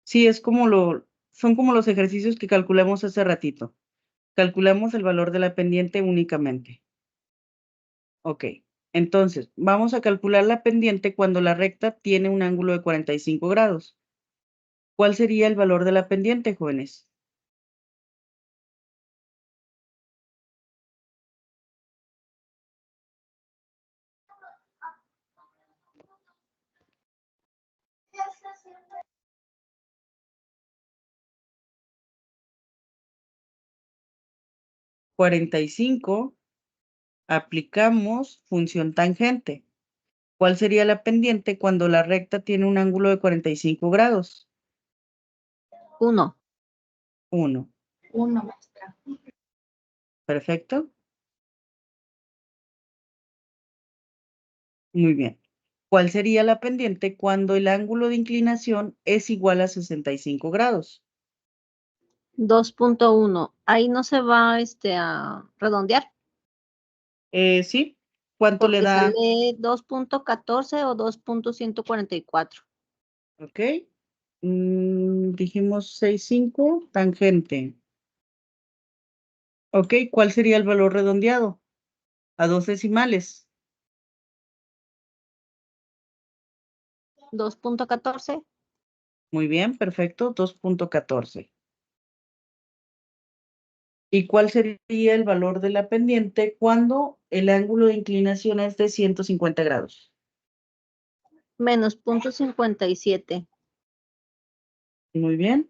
Sí, son como los ejercicios que calculamos hace ratito. Calculamos el valor de la pendiente únicamente. Ok, entonces vamos a calcular la pendiente cuando la recta tiene un ángulo de 45 grados. ¿Cuál sería el valor de la pendiente, jóvenes? 45, aplicamos función tangente. ¿Cuál sería la pendiente cuando la recta tiene un ángulo de 45 grados? 1. 1. 1, maestra. Perfecto. Muy bien. ¿Cuál sería la pendiente cuando el ángulo de inclinación es igual a 65 grados? 2.1. Ahí no se va a redondear Sí. ¿Cuánto le porque da? sale 2.14 o 2.144. Ok. Dijimos 6,5, tangente. Ok, ¿cuál sería el valor redondeado? A 2 decimales. 2.14. Muy bien, perfecto, 2.14. ¿Y cuál sería el valor de la pendiente cuando el ángulo de inclinación es de 150 grados? Menos 0.57. Muy bien.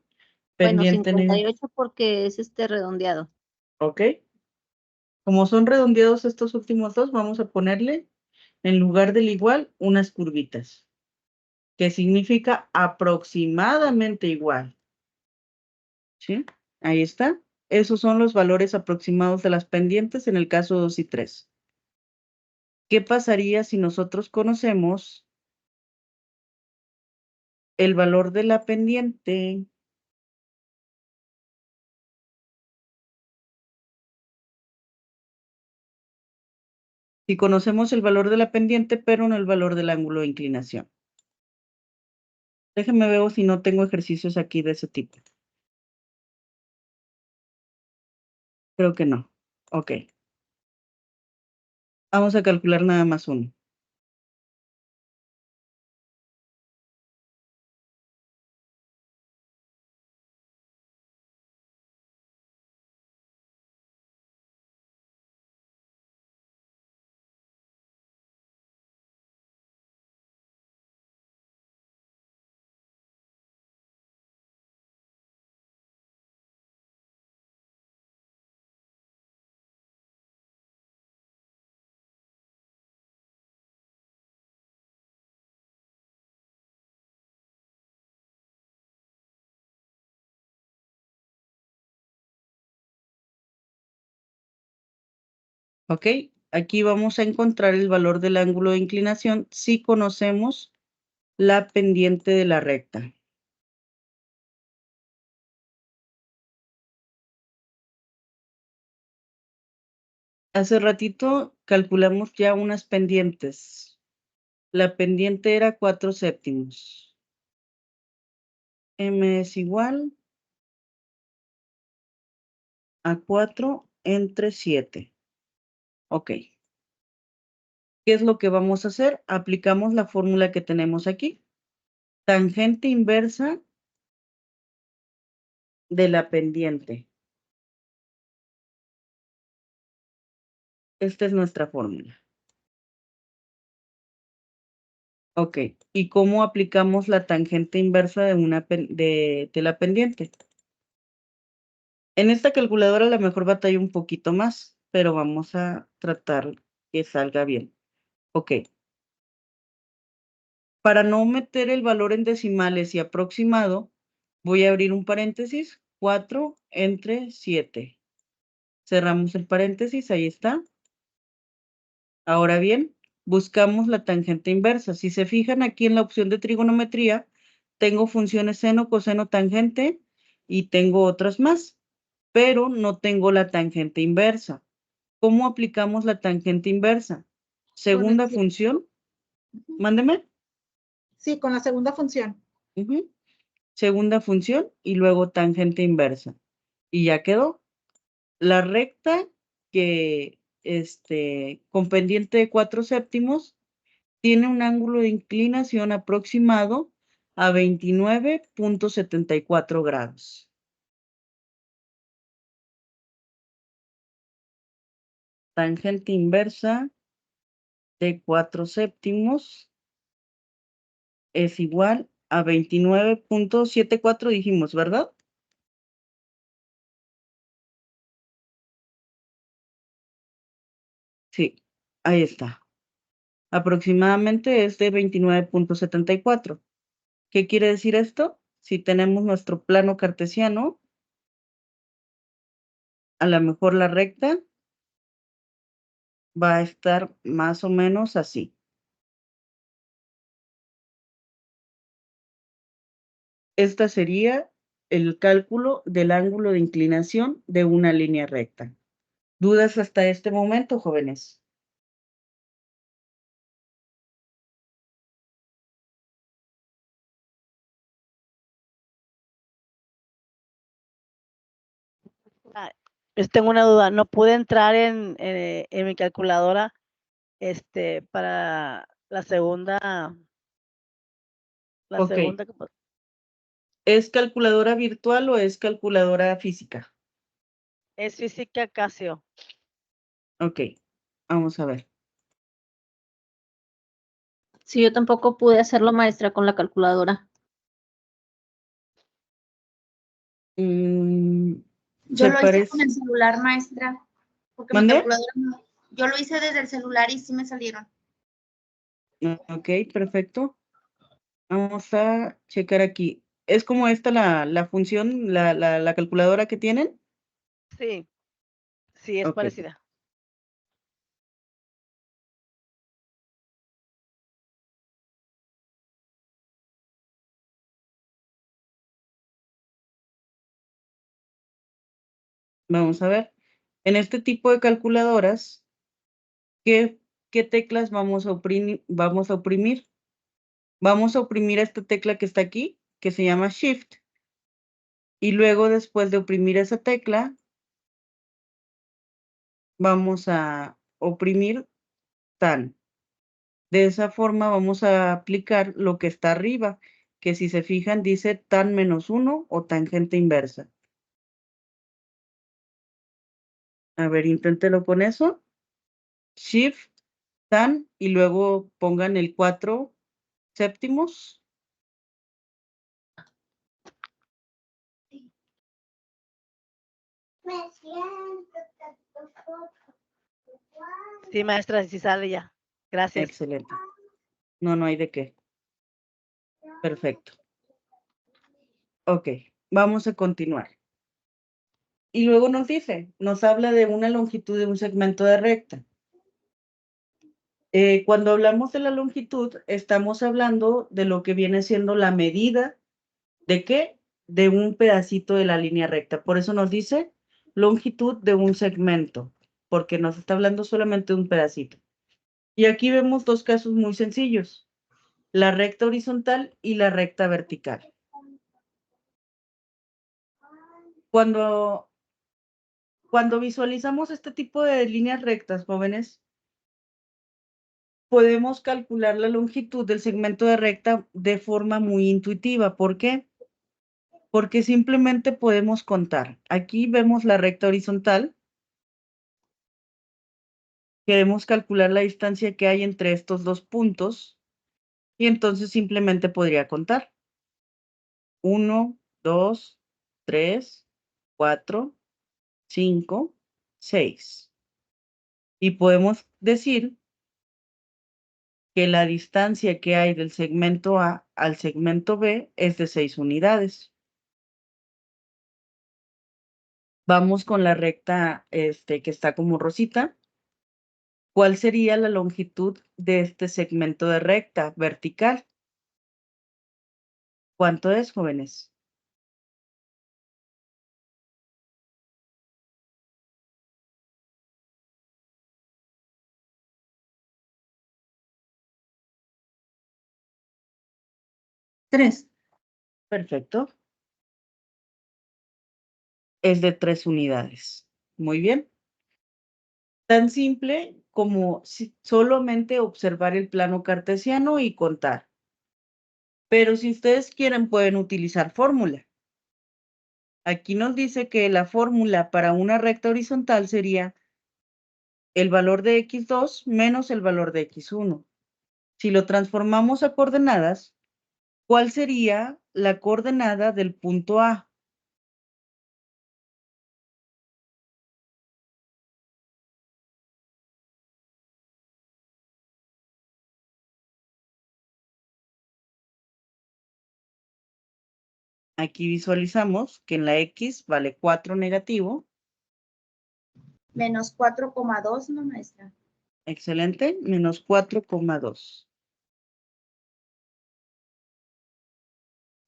Bueno, Pendiente, 58 porque es redondeado. ok. Como son redondeados estos últimos dos, vamos a ponerle en lugar del igual unas curvitas, que significa aproximadamente igual. ¿Sí? Ahí está. Esos son los valores aproximados de las pendientes en el caso 2 y 3. ¿Qué pasaría si nosotros conocemos el valor de la pendiente? Si conocemos el valor de la pendiente, pero no el valor del ángulo de inclinación. Déjenme ver si no tengo ejercicios aquí de ese tipo. Creo que no. Ok. Vamos a calcular nada más uno. Ok. Aquí vamos a encontrar el valor del ángulo de inclinación si conocemos la pendiente de la recta. Hace ratito calculamos ya unas pendientes. La pendiente era 4 séptimos. M es igual a 4 entre 7. Ok. ¿Qué es lo que vamos a hacer? Aplicamos la fórmula que tenemos aquí. Tangente inversa de la pendiente. Esta es nuestra fórmula. Ok. ¿Y cómo aplicamos la tangente inversa de la pendiente? En esta calculadora a lo mejor batalla un poquito más, pero vamos a tratar que salga bien. Ok. Para no meter el valor en decimales y aproximado, voy a abrir un paréntesis, 4 entre 7. Cerramos el paréntesis, ahí está. Ahora bien, buscamos la tangente inversa. Si se fijan aquí en la opción de trigonometría, tengo funciones seno, coseno, tangente y tengo otras más, pero no tengo la tangente inversa. ¿Cómo aplicamos la tangente inversa? Segunda función, mándeme. Sí, con la segunda función. Segunda función y luego tangente inversa. Y ya quedó. La recta que, con pendiente de 4 séptimos, tiene un ángulo de inclinación aproximado a 29.74 grados. Tangente inversa de 4 séptimos es igual a 29.74, dijimos, ¿verdad? Sí, ahí está. Aproximadamente es de 29.74. ¿Qué quiere decir esto? Si tenemos nuestro plano cartesiano, a lo mejor la recta va a estar más o menos así. Esta sería el cálculo del ángulo de inclinación de una línea recta. ¿Dudas hasta este momento, jóvenes? Tengo una duda. No pude entrar en mi calculadora para la segunda. Ok. ¿Es calculadora virtual o es calculadora física? Es física Casio. Ok, vamos a ver. Sí, yo tampoco pude hacerlo, maestra, con la calculadora. Yo ¿Se lo hice con parece? el celular, maestra, porque mi ¿Mande? calculadora yo lo hice desde el celular y sí me salieron. Ok, perfecto. Vamos a checar aquí. ¿Es como esta la función, la calculadora que tienen? Sí, sí, es Ok. parecida. Vamos a ver. En este tipo de calculadoras, ¿qué teclas vamos a oprimir? Vamos a oprimir esta tecla que está aquí, que se llama Shift. Y luego, después de oprimir esa tecla, vamos a oprimir Tan. De esa forma vamos a aplicar lo que está arriba, que si se fijan dice tan -1 o tangente inversa. A ver, inténtelo con eso. Shift, tan, y luego pongan el 4/7. Sí, maestra, sí sale ya. Gracias. Excelente. No hay de qué. Perfecto. Ok, vamos a continuar. Y luego nos habla de una longitud de un segmento de recta. Cuando hablamos de la longitud, estamos hablando de lo que viene siendo la medida ¿de qué? De un pedacito de la línea recta. Por eso nos dice longitud de un segmento, porque nos está hablando solamente de un pedacito. Y aquí vemos dos casos muy sencillos, la recta horizontal y la recta vertical. Cuando visualizamos este tipo de líneas rectas, jóvenes, podemos calcular la longitud del segmento de recta de forma muy intuitiva. ¿Por qué? Porque simplemente podemos contar. Aquí vemos la recta horizontal. Queremos calcular la distancia que hay entre estos dos puntos y entonces simplemente podría contar. 1, 2, 3, 4, 5, 6. Y podemos decir que la distancia que hay del segmento A al segmento B es de 6 unidades. Vamos con la recta que está como rosita. ¿Cuál sería la longitud de este segmento de recta vertical? ¿Cuánto es, jóvenes? Tres. Perfecto. Es de 3 unidades. Muy bien. Tan simple como solamente observar el plano cartesiano y contar. Pero si ustedes quieren, pueden utilizar fórmula. Aquí nos dice que la fórmula para una recta horizontal sería el valor de x2 menos el valor de x1. Si lo transformamos a coordenadas, ¿cuál sería la coordenada del punto A? Aquí visualizamos que en la X vale 4 negativo. Menos 4,2, ¿no, maestra? Excelente. Menos 4,2.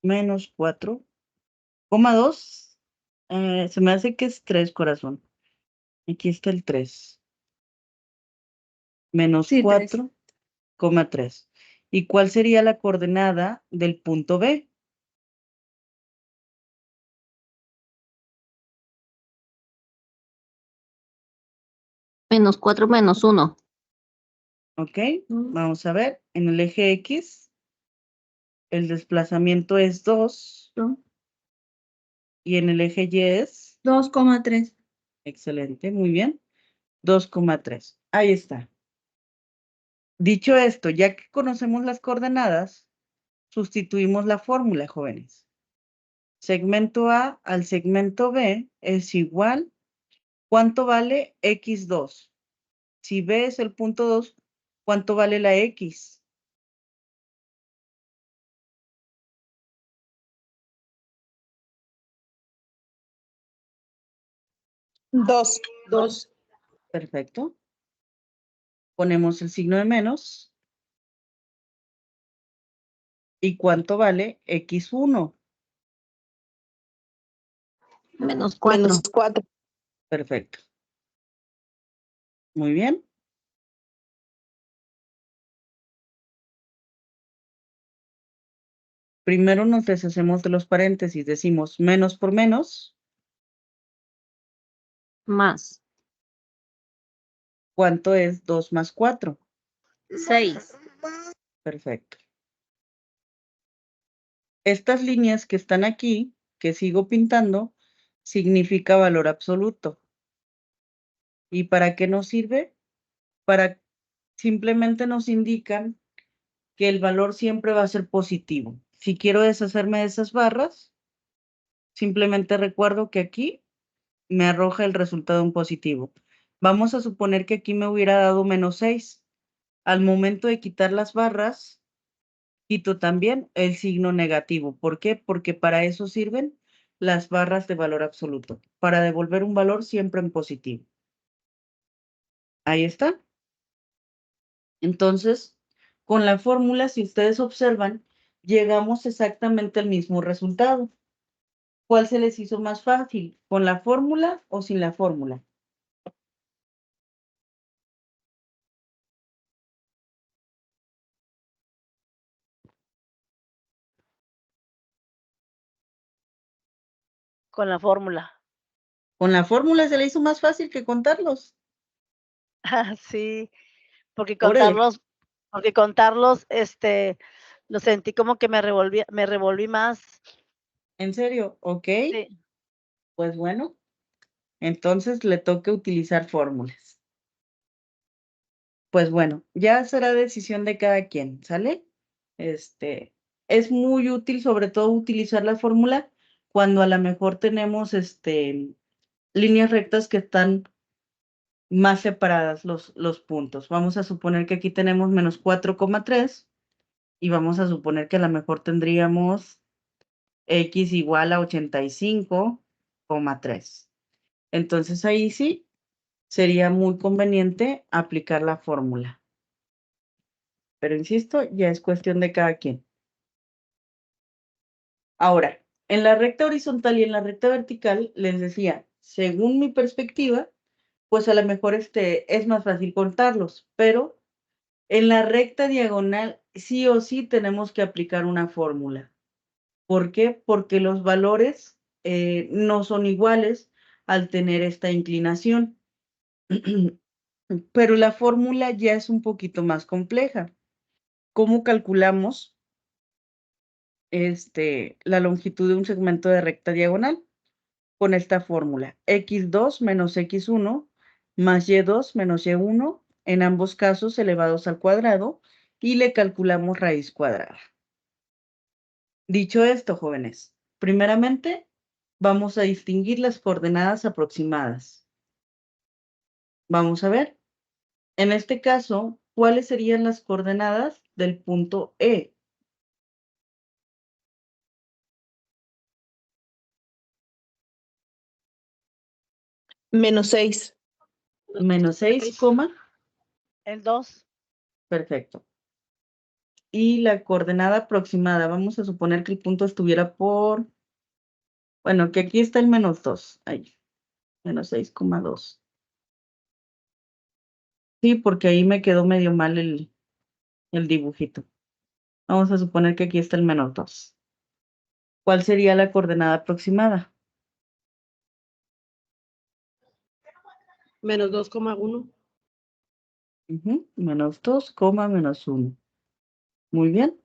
Menos 4,2. Se me hace que es 3, corazón. Aquí está el 3. Menos Sí, 3. 4,3. ¿Y cuál sería la coordenada del punto B? Menos 4 menos 1. ¿Ok? Vamos a ver. En el eje X, el desplazamiento es 2. Y en el eje Y es... 2,3. Excelente, muy bien. 2,3. Ahí está. Dicho esto, ya que conocemos las coordenadas, sustituimos la fórmula, jóvenes. Segmento A al segmento B es igual. ¿Cuánto vale X2? Si B es el punto 2, ¿cuánto vale la X? Dos. 2. Perfecto. Ponemos el signo de menos. ¿Y cuánto vale X1? Menos 4. Menos 4. Perfecto. Muy bien. Primero nos deshacemos de los paréntesis. Decimos menos por menos. Más. ¿Cuánto es 2 más 4? 6. Perfecto. Estas líneas que están aquí, que sigo pintando, significa valor absoluto. ¿Y para qué nos sirve? Simplemente nos indican que el valor siempre va a ser positivo. Si quiero deshacerme de esas barras, simplemente recuerdo que aquí me arroja el resultado en positivo. Vamos a suponer que aquí me hubiera dado menos 6. Al momento de quitar las barras, quito también el signo negativo. ¿Por qué? Porque para eso sirven las barras de valor absoluto, para devolver un valor siempre en positivo. Ahí está. Entonces, con la fórmula, si ustedes observan, llegamos exactamente al mismo resultado. ¿Cuál se les hizo más fácil? ¿Con la fórmula o sin la fórmula? Con la fórmula. Con la fórmula se le hizo más fácil que contarlos. Ah, sí, porque Órale. contarlos, lo sentí como que me revolví más. ¿En serio? Ok. Sí. Pues bueno, entonces le toca utilizar fórmulas. Pues bueno, ya será decisión de cada quien, ¿sale? Es muy útil, sobre todo, utilizar la fórmula cuando a lo mejor tenemos, líneas rectas que están más separadas los puntos. Vamos a suponer que aquí tenemos menos 4,3 y vamos a suponer que a lo mejor tendríamos X igual a 85,3. Entonces ahí sí sería muy conveniente aplicar la fórmula. Pero insisto, ya es cuestión de cada quien. Ahora, en la recta horizontal y en la recta vertical, les decía, según mi perspectiva, pues a lo mejor es más fácil contarlos, pero en la recta diagonal sí o sí tenemos que aplicar una fórmula. ¿Por qué? Porque los valores no son iguales al tener esta inclinación. Pero la fórmula ya es un poquito más compleja. ¿Cómo calculamos la longitud de un segmento de recta diagonal? Con esta fórmula, x2 menos x1 más y2 menos y1, en ambos casos elevados al cuadrado, y le calculamos raíz cuadrada. Dicho esto, jóvenes, primeramente vamos a distinguir las coordenadas aproximadas. Vamos a ver, en este caso, ¿cuáles serían las coordenadas del punto E? Menos 6. Menos 6, coma. El 2. Perfecto. Y la coordenada aproximada, vamos a suponer que el punto estuviera por, bueno, que aquí está el menos 2. Ahí, menos 6,2. Sí, porque ahí me quedó medio mal el dibujito. Vamos a suponer que aquí está el menos 2. ¿Cuál sería la coordenada aproximada? Menos 2,1. Menos 2, menos 1. Muy bien.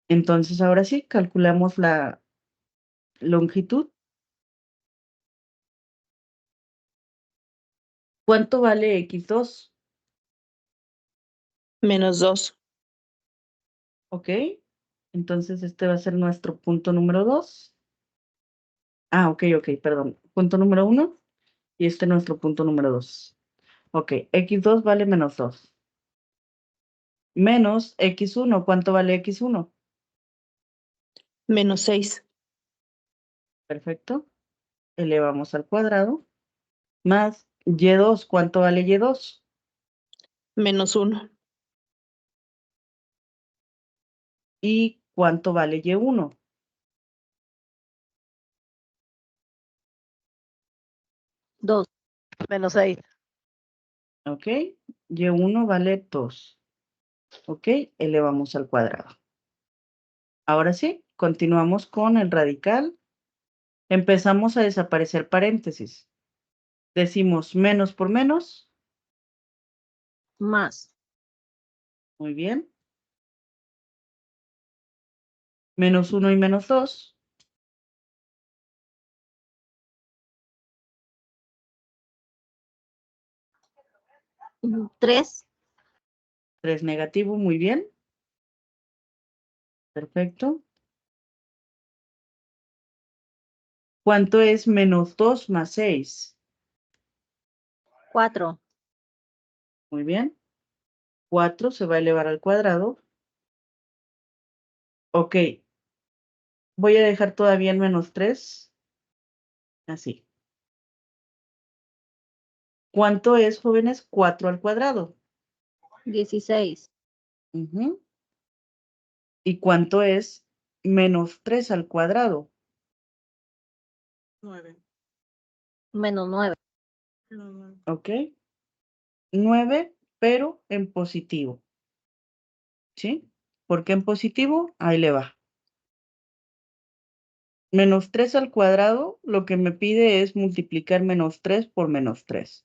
Entonces, ahora sí, calculamos la longitud. ¿Cuánto vale x2? Menos 2. Ok. Entonces, este va a ser nuestro punto número 2. Ah, ok, perdón. Punto número 1 y este nuestro punto número 2. Ok, x2 vale menos 2. Menos x1, ¿cuánto vale x1? Menos 6. Perfecto. Elevamos al cuadrado. Más y2, ¿cuánto vale y2? Menos 1. ¿Y cuánto vale y1? Dos. Menos 6. Ok, y1 vale 2. Ok, elevamos al cuadrado. Ahora sí, continuamos con el radical. Empezamos a desaparecer paréntesis. Decimos menos por menos. Más. Muy bien. Menos 1 y menos 2. Tres. 3 negativo, muy bien. Perfecto. ¿Cuánto es menos 2 más 6? 4. Muy bien. 4 se va a elevar al cuadrado. Ok. Voy a dejar todavía en menos 3. Así. ¿Cuánto es, jóvenes? 4 al cuadrado. 16. Ujú. ¿Y cuánto es menos 3 al cuadrado? 9. Menos 9. Ok. 9, pero en positivo. ¿Sí? ¿Por qué en positivo? Ahí le va. Menos 3 al cuadrado, lo que me pide es multiplicar menos 3 por menos 3.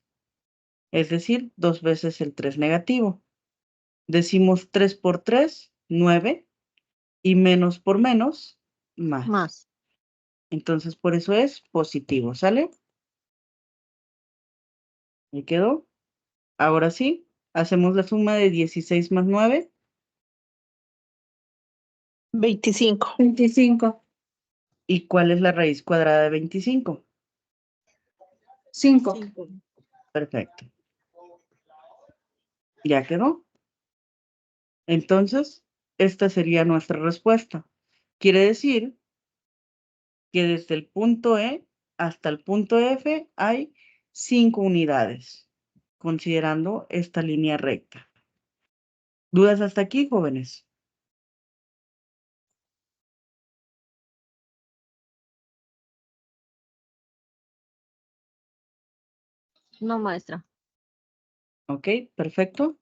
Es decir, 2 veces el 3 negativo. Decimos 3 por 3, 9. Y menos por menos, más. Más. Entonces, por eso es positivo, ¿sale? ¿Me quedó? Ahora sí, hacemos la suma de 16 más 9. 25. 25. ¿Y cuál es la raíz cuadrada de 25? 5. Perfecto. ¿Ya quedó? Entonces, esta sería nuestra respuesta. Quiere decir que desde el punto E hasta el punto F hay 5 unidades, considerando esta línea recta. ¿Dudas hasta aquí, jóvenes? No, maestra. Ok, perfecto.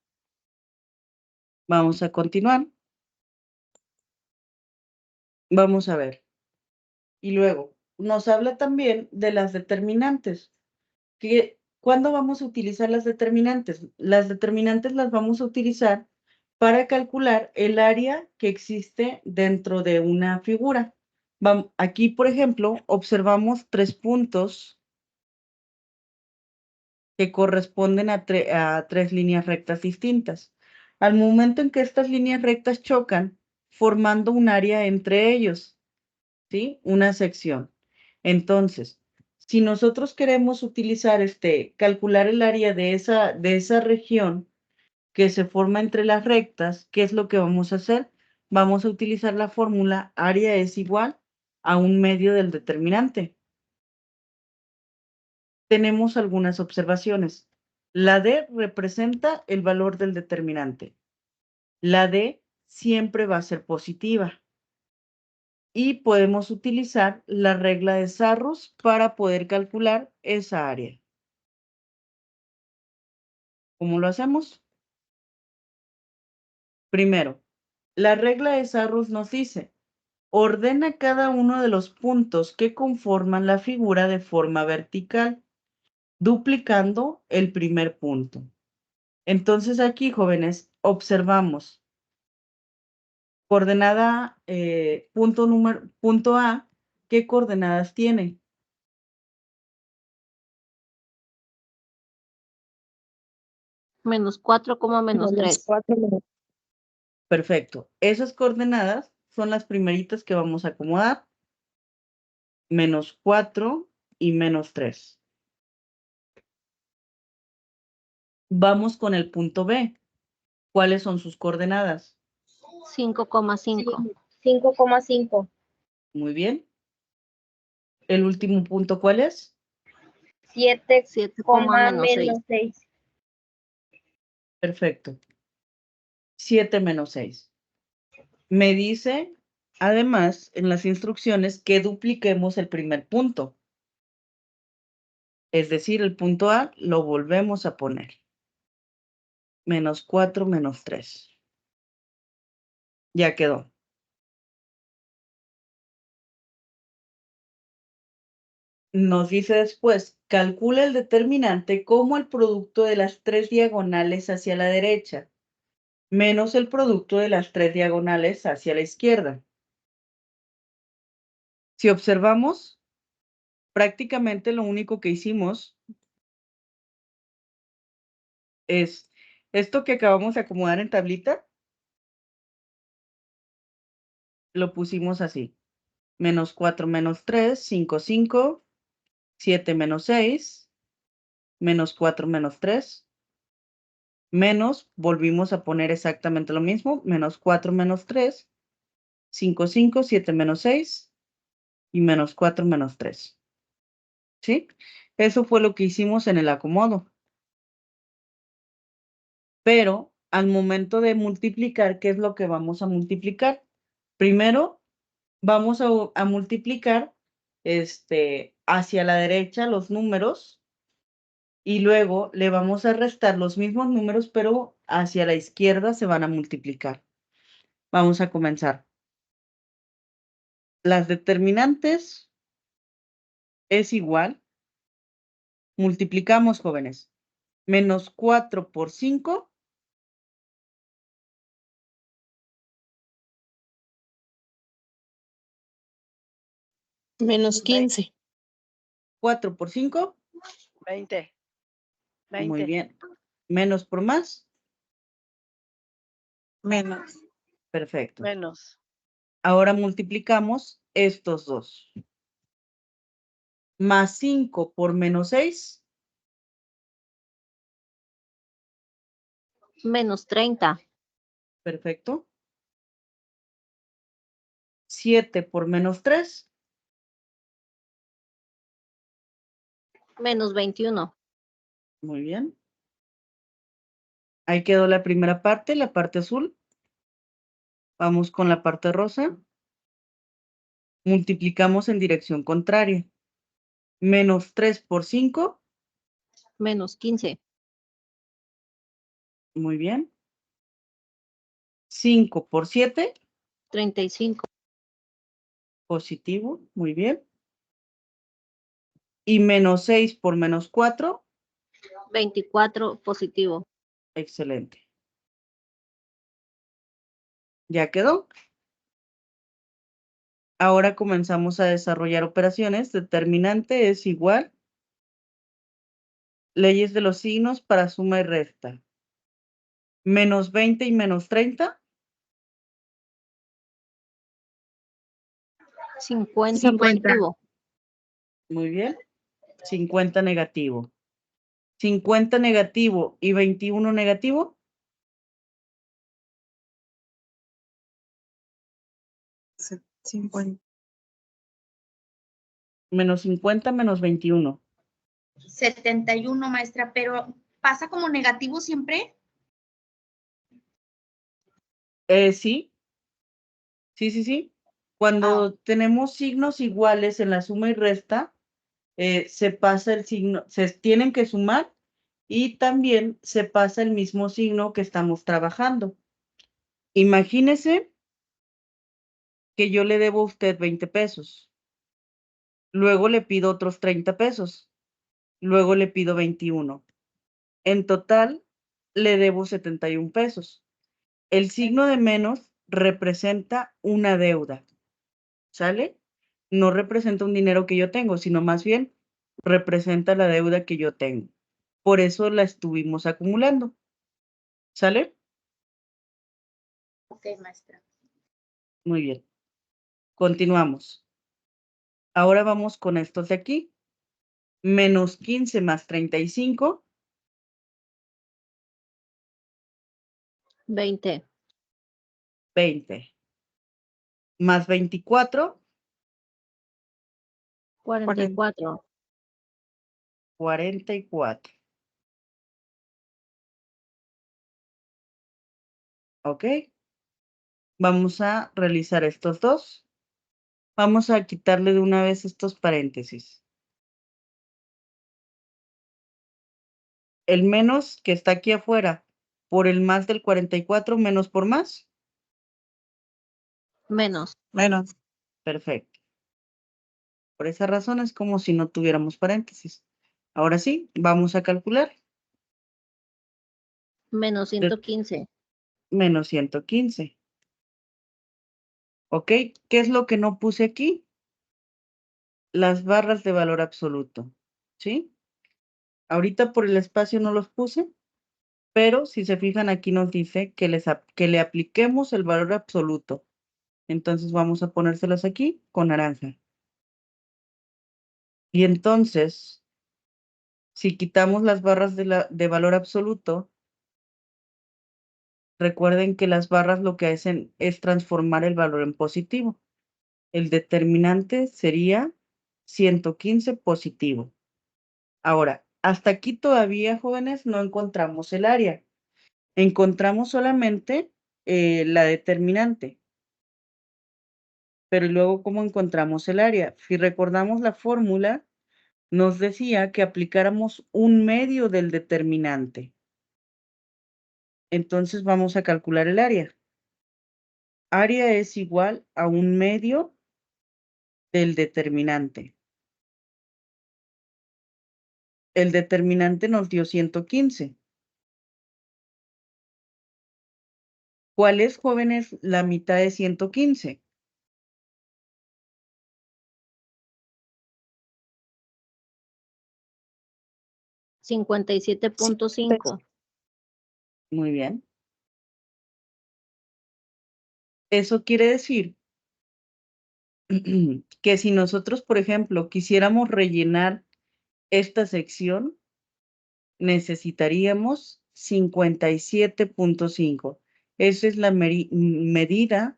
Vamos a continuar. Vamos a ver. Y luego, nos habla también de las determinantes. ¿Cuándo vamos a utilizar las determinantes? Las determinantes las vamos a utilizar para calcular el área que existe dentro de una figura. Aquí, por ejemplo, observamos 3 puntos que corresponden a 3 líneas rectas distintas. Al momento en que estas líneas rectas chocan, formando un área entre ellos, ¿sí? Una sección. Entonces, si nosotros queremos utilizar calcular el área de esa región que se forma entre las rectas, ¿qué es lo que vamos a hacer? Vamos a utilizar la fórmula área es igual a un medio del determinante. tenemos algunas observaciones. La D representa el valor del determinante. La D siempre va a ser positiva. Y podemos utilizar la regla de Sarrus para poder calcular esa área. ¿Cómo lo hacemos? Primero, la regla de Sarrus nos dice, ordena cada uno de los puntos que conforman la figura de forma vertical, duplicando el primer punto. Entonces aquí, jóvenes, observamos coordenada, punto A, ¿qué coordenadas tiene? -4, -3. Perfecto. Esas coordenadas son las primeritas que vamos a acomodar. -4 y -3. Vamos con el punto B. ¿Cuáles son sus coordenadas? 5,5. 5,5. Muy bien. ¿El último punto cuál es? 7, 7, menos 6. Perfecto. 7 menos 6. Me dice, además, en las instrucciones que dupliquemos el primer punto. Es decir, el punto A lo volvemos a poner. -4 menos 3. Ya quedó. Nos dice después, calcula el determinante como el producto de las 3 diagonales hacia la derecha, menos el producto de las 3 diagonales hacia la izquierda. Si observamos, prácticamente lo único que hicimos es esto que acabamos de acomodar en tablita, lo pusimos así. -4 menos 3, 5, 5, 7 menos 6, -4 menos 3, menos, volvimos a poner exactamente lo mismo, -4 menos 3, 5, 5, 7 menos 6 y -4 menos 3. ¿Sí? Eso fue lo que hicimos en el acomodo. Pero al momento de multiplicar, ¿qué es lo que vamos a multiplicar? Primero, vamos a multiplicar hacia la derecha los números y luego le vamos a restar los mismos números, pero hacia la izquierda se van a multiplicar. Vamos a comenzar. Las determinantes es igual. Multiplicamos, jóvenes. -4 por 5. -15. 4 por 5. 20. Muy bien. Menos por más. Menos. Perfecto. Menos. Ahora multiplicamos estos dos. Más 5 por -6. -30. Perfecto. 7 por -3. -21. Muy bien. Ahí quedó la primera parte, la parte azul. Vamos con la parte rosa. Multiplicamos en dirección contraria. -3 por 5. -15. Muy bien. 5 por 7. 35. Positivo. Muy bien. Y -6 por -4. 24. Positivo. Excelente. ¿Ya quedó? Ahora comenzamos a desarrollar operaciones. Determinante es igual. Leyes de los signos para suma y resta. -20 y -30. 50. Positivo. Muy bien. 50 negativo. 50 negativo y 21 negativo. -50. -50 menos 21. 71, maestra, pero ¿pasa como negativo siempre? Sí. Sí. Cuando tenemos signos iguales en la suma y resta, se pasa el signo, se tienen que sumar y también se pasa el mismo signo que estamos trabajando. Imagínese que yo le debo a usted 20 pesos. Luego le pido otros 30 pesos. Luego le pido 21. En total, le debo 71 pesos. El signo de menos representa una deuda, ¿sale? No representa un dinero que yo tengo, sino más bien representa la deuda que yo tengo. Por eso la estuvimos acumulando, ¿sale? Ok, maestra. Muy bien. Continuamos. Ahora vamos con estos de aquí. Menos 15 más 35. 20. 20. Más 24. 44. 44. ¿Ok? Vamos a realizar estos dos. Vamos a quitarle de una vez estos paréntesis. El menos que está aquí afuera por el más del 44, menos por más. Menos. Menos. Perfecto. Por esa razón es como si no tuviéramos paréntesis. Ahora sí, vamos a calcular. Menos 115. Menos 115. ¿Ok? ¿Qué es lo que no puse aquí? Las barras de valor absoluto. ¿Sí? Ahorita por el espacio no los puse, pero si se fijan aquí nos dice que le apliquemos el valor absoluto. Entonces vamos a ponérselas aquí con naranja. Y entonces, si quitamos las barras de valor absoluto, recuerden que las barras lo que hacen es transformar el valor en positivo. El determinante sería 115 positivo. Ahora, hasta aquí todavía, jóvenes, no encontramos el área. Encontramos solamente la determinante. Pero luego, ¿cómo encontramos el área? Si recordamos la fórmula, nos decía que aplicáramos un medio del determinante. Entonces vamos a calcular el área. Área es igual a un medio del determinante. El determinante nos dio 115. ¿Cuál es, jóvenes, la mitad de 115? 57.5. Muy bien. Eso quiere decir que si nosotros, por ejemplo, quisiéramos rellenar esta sección, necesitaríamos 57.5. Esa es la medida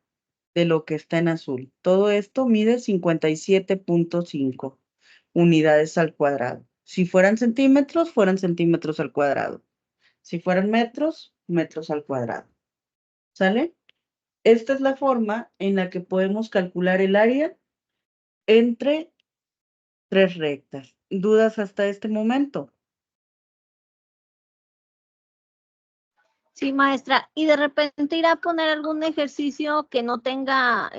de lo que está en azul. Todo esto mide 57.5 unidades al cuadrado. Si fueran centímetros, fueran centímetros al cuadrado. Si fueran metros, metros al cuadrado. ¿Sale? Esta es la forma en la que podemos calcular el área entre tres rectas. ¿Dudas hasta este momento? Sí, maestra. Y de repente ir a poner algún ejercicio que no tenga,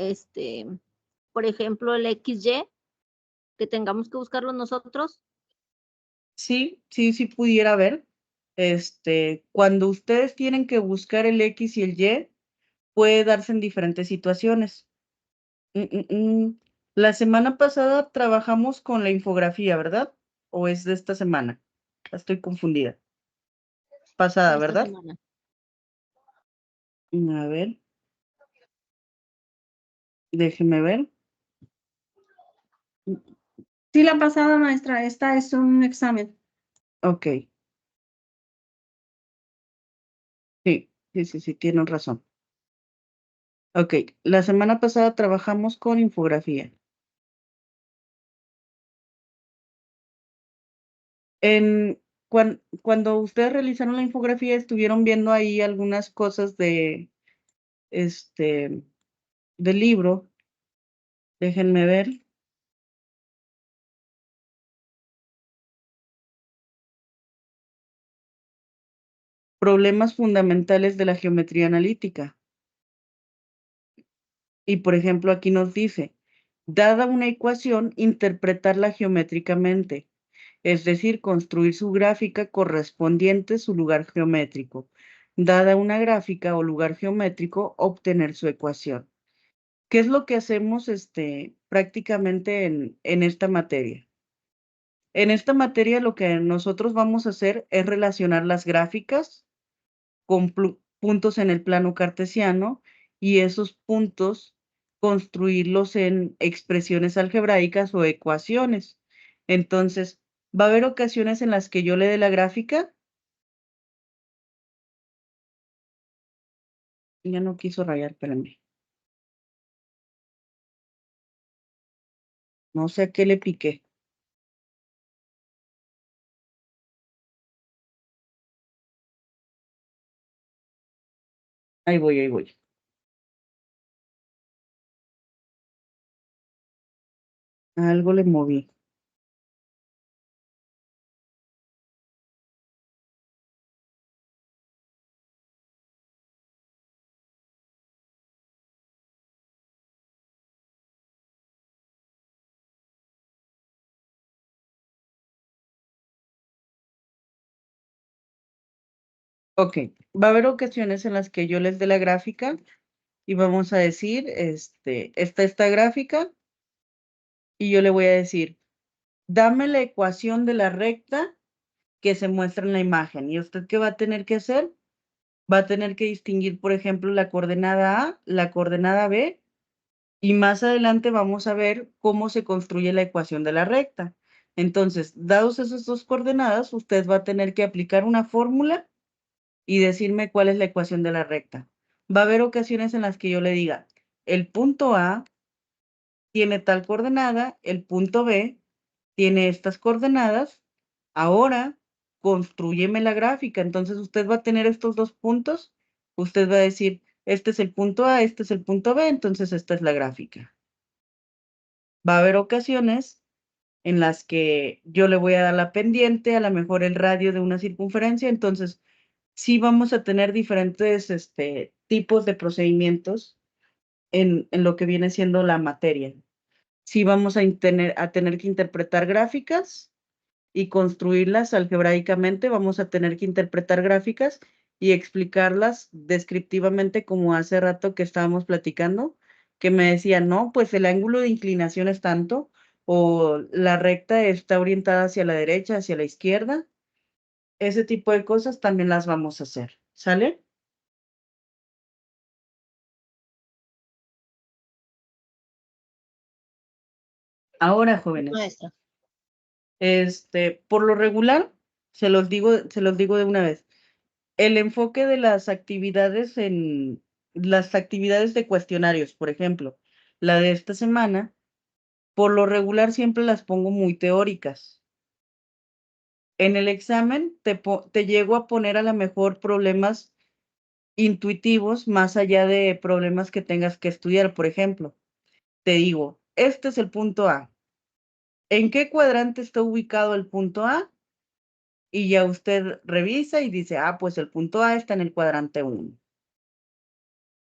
por ejemplo, el XY, que tengamos que buscarlo nosotros. Sí pudiera haber. Cuando ustedes tienen que buscar el X y el Y, puede darse en diferentes situaciones. La semana pasada trabajamos con la infografía, ¿verdad? ¿O es de esta semana? Estoy confundida. Pasada, Esta ¿verdad? semana. A ver. Déjeme ver. Sí, la pasada, maestra, esta es un examen. Ok. Sí, tienen razón. Ok, la semana pasada trabajamos con infografía. Cuando ustedes realizaron la infografía, estuvieron viendo ahí algunas cosas del libro. Déjenme ver. Problemas fundamentales de la geometría analítica. Y por ejemplo, aquí nos dice, dada una ecuación, interpretarla geométricamente, es decir, construir su gráfica correspondiente a su lugar geométrico. Dada una gráfica o lugar geométrico, obtener su ecuación. ¿Qué es lo que hacemos prácticamente en esta materia? En esta materia lo que nosotros vamos a hacer es relacionar las gráficas con puntos en el plano cartesiano y esos puntos construirlos en expresiones algebraicas o ecuaciones. Entonces, va a haber ocasiones en las que yo le dé la gráfica. Ya no quiso rayar, espérame. No sé a qué le piqué. Ahí voy, ahí voy. Algo le moví. Ok, va a haber ocasiones en las que yo les dé la gráfica y vamos a decir, está esta gráfica y yo le voy a decir, dame la ecuación de la recta que se muestra en la imagen. ¿Y usted qué va a tener que hacer? Va a tener que distinguir, por ejemplo, la coordenada A, la coordenada B, y más adelante vamos a ver cómo se construye la ecuación de la recta. Entonces, dados esas dos coordenadas, usted va a tener que aplicar una fórmula y decirme cuál es la ecuación de la recta. Va a haber ocasiones en las que yo le diga, el punto A tiene tal coordenada, el punto B tiene estas coordenadas, ahora constrúyeme la gráfica. Entonces usted va a tener estos dos puntos, usted va a decir, este es el punto A, este es el punto B, entonces esta es la gráfica. Va a haber ocasiones en las que yo le voy a dar la pendiente, a lo mejor el radio de una circunferencia, entonces sí vamos a tener diferentes tipos de procedimientos en lo que viene siendo la materia. Sí vamos a tener que interpretar gráficas y construirlas algebraicamente, vamos a tener que interpretar gráficas y explicarlas descriptivamente como hace rato que estábamos platicando, que me decían, no, pues el ángulo de inclinación es tanto, o la recta está orientada hacia la derecha, hacia la izquierda. Ese tipo de cosas también las vamos a hacer, ¿sale? Ahora, Sí, jóvenes, maestra. por lo regular, se los digo de una vez. El enfoque de las actividades en las actividades de cuestionarios, por ejemplo, la de esta semana, por lo regular siempre las pongo muy teóricas. En el examen te llego a poner a lo mejor problemas intuitivos más allá de problemas que tengas que estudiar. Por ejemplo, te digo, este es el punto A. ¿En qué cuadrante está ubicado el punto A? Y ya usted revisa y dice, pues el punto A está en el cuadrante 1.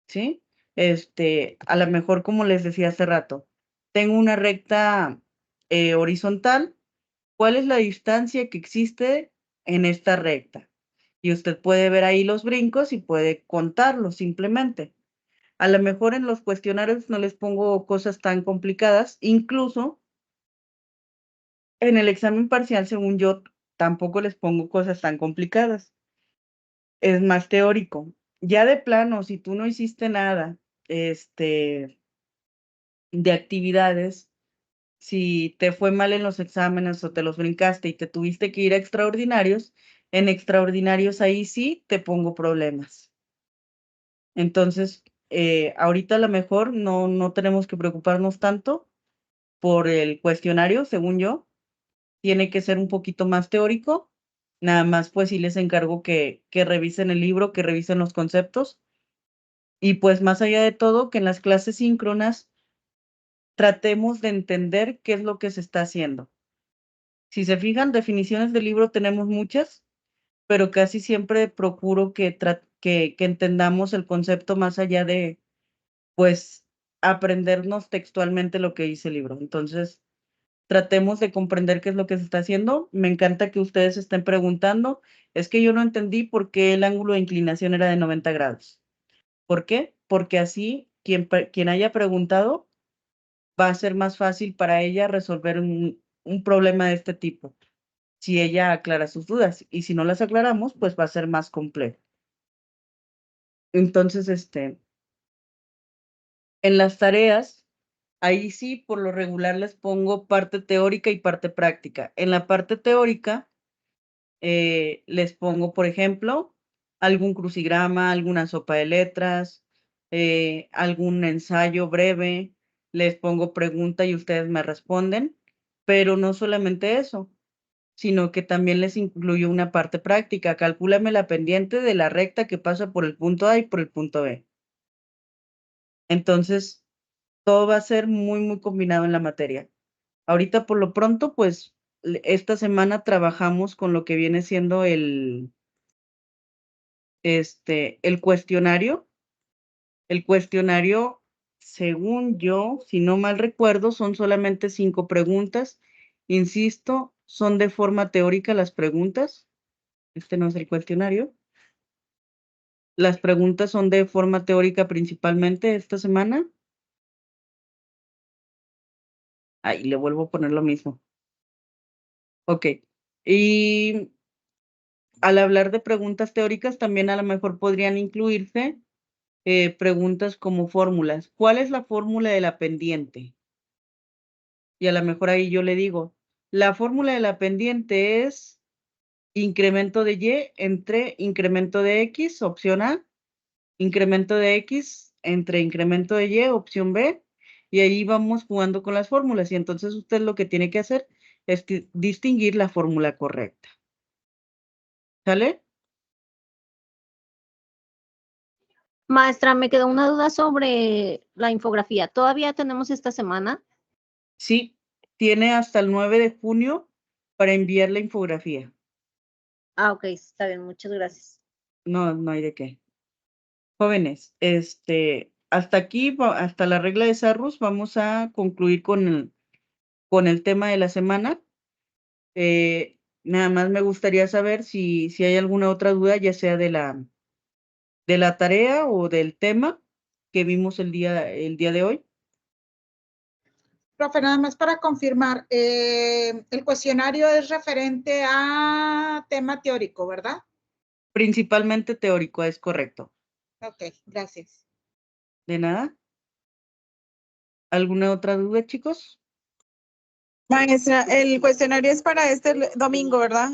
¿Sí? A lo mejor, como les decía hace rato, tengo una recta horizontal. ¿Cuál es la distancia que existe en esta recta? Y usted puede ver ahí los brincos y puede contarlos simplemente. A lo mejor en los cuestionarios no les pongo cosas tan complicadas, incluso en el examen parcial, según yo, tampoco les pongo cosas tan complicadas. Es más teórico. Ya de plano, si tú no hiciste nada, de actividades, si te fue mal en los exámenes o te los brincaste y te tuviste que ir a extraordinarios, en extraordinarios ahí sí te pongo problemas. Entonces, ahorita a lo mejor no tenemos que preocuparnos tanto por el cuestionario, según yo, tiene que ser un poquito más teórico. Nada más, pues sí les encargo que revisen el libro, que revisen los conceptos. Y pues más allá de todo, que en las clases síncronas tratemos de entender qué es lo que se está haciendo. Si se fijan, definiciones del libro tenemos muchas, pero casi siempre procuro que entendamos el concepto más allá de, pues, aprendernos textualmente lo que dice el libro. Entonces, tratemos de comprender qué es lo que se está haciendo. Me encanta que ustedes estén preguntando. Es que yo no entendí por qué el ángulo de inclinación era de 90 grados. ¿Por qué? Porque así quien haya preguntado va a ser más fácil para ella resolver un problema de este tipo, si ella aclara sus dudas. Y si no las aclaramos, pues va a ser más complejo. Entonces, en las tareas, ahí sí, por lo regular les pongo parte teórica y parte práctica. En la parte teórica, les pongo, por ejemplo, algún crucigrama, alguna sopa de letras, algún ensayo breve, les pongo pregunta y ustedes me responden, pero no solamente eso, sino que también les incluyo una parte práctica. Calcúlame la pendiente de la recta que pasa por el punto A y por el punto B. Entonces, todo va a ser muy, muy combinado en la materia. Ahorita, por lo pronto, pues, esta semana trabajamos con lo que viene siendo el cuestionario. El cuestionario, según yo, si no mal recuerdo, son solamente 5 preguntas. Insisto, son de forma teórica las preguntas. Este no es el cuestionario. Las preguntas son de forma teórica principalmente esta semana. Ahí le vuelvo a poner lo mismo. Ok. Y al hablar de preguntas teóricas, también a lo mejor podrían incluirse preguntas como fórmulas. ¿Cuál es la fórmula de la pendiente? Y a lo mejor ahí yo le digo, la fórmula de la pendiente es incremento de Y entre incremento de X, opción A, incremento de X entre incremento de Y, opción B, y ahí vamos jugando con las fórmulas. Y entonces usted lo que tiene que hacer es distinguir la fórmula correcta. ¿Sale? Maestra, me quedó una duda sobre la infografía. ¿Todavía tenemos esta semana? Sí, tiene hasta el 9 de junio para enviar la infografía. Ah, ok, está bien, muchas gracias. No, no hay de qué. Jóvenes, hasta aquí, hasta la regla de Sarrus, vamos a concluir con el tema de la semana. Nada más me gustaría saber si hay alguna otra duda, ya sea de la tarea o del tema que vimos el día de hoy. Profe, nada más para confirmar, el cuestionario es referente a tema teórico, ¿verdad? Principalmente teórico, es correcto. Ok, gracias. ¿De nada? ¿Alguna otra duda, chicos? Maestra, el cuestionario es para este domingo, ¿verdad?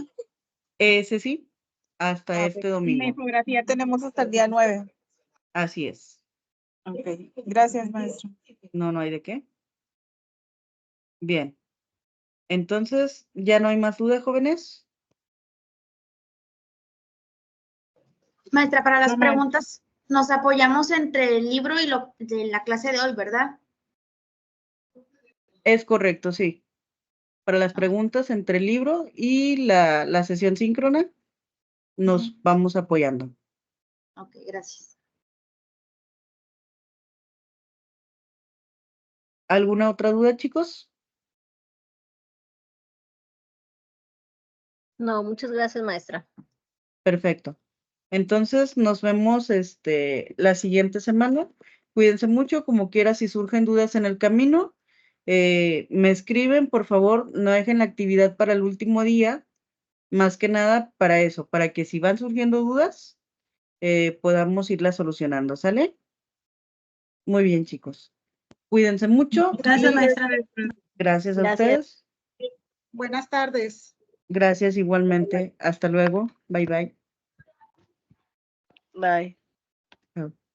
Ese sí, hasta este La domingo. infografía tenemos hasta el día 9. Así es. Ok, gracias, maestra. No hay de qué. Bien. Entonces, ¿ya no hay más dudas, jóvenes? Maestra, para las No, maestra. preguntas nos apoyamos entre el libro y lo de la clase de hoy, ¿verdad? Es correcto, sí. Para las preguntas entre el libro y la sesión síncrona, nos vamos apoyando. Ok, gracias. ¿Alguna otra duda, chicos? No, muchas gracias, maestra. Perfecto. Entonces, nos vemos la siguiente semana. Cuídense mucho, como quiera, si surgen dudas en el camino, me escriben, por favor, no dejen la actividad para el último día, más que nada para eso, para que si van surgiendo dudas, podamos irlas solucionando, ¿sale? Muy bien, chicos. Cuídense mucho. Gracias, y maestra. Gracias a Gracias. ustedes. Buenas tardes. Gracias igualmente. Hasta luego. Bye, bye. Bye. Chao.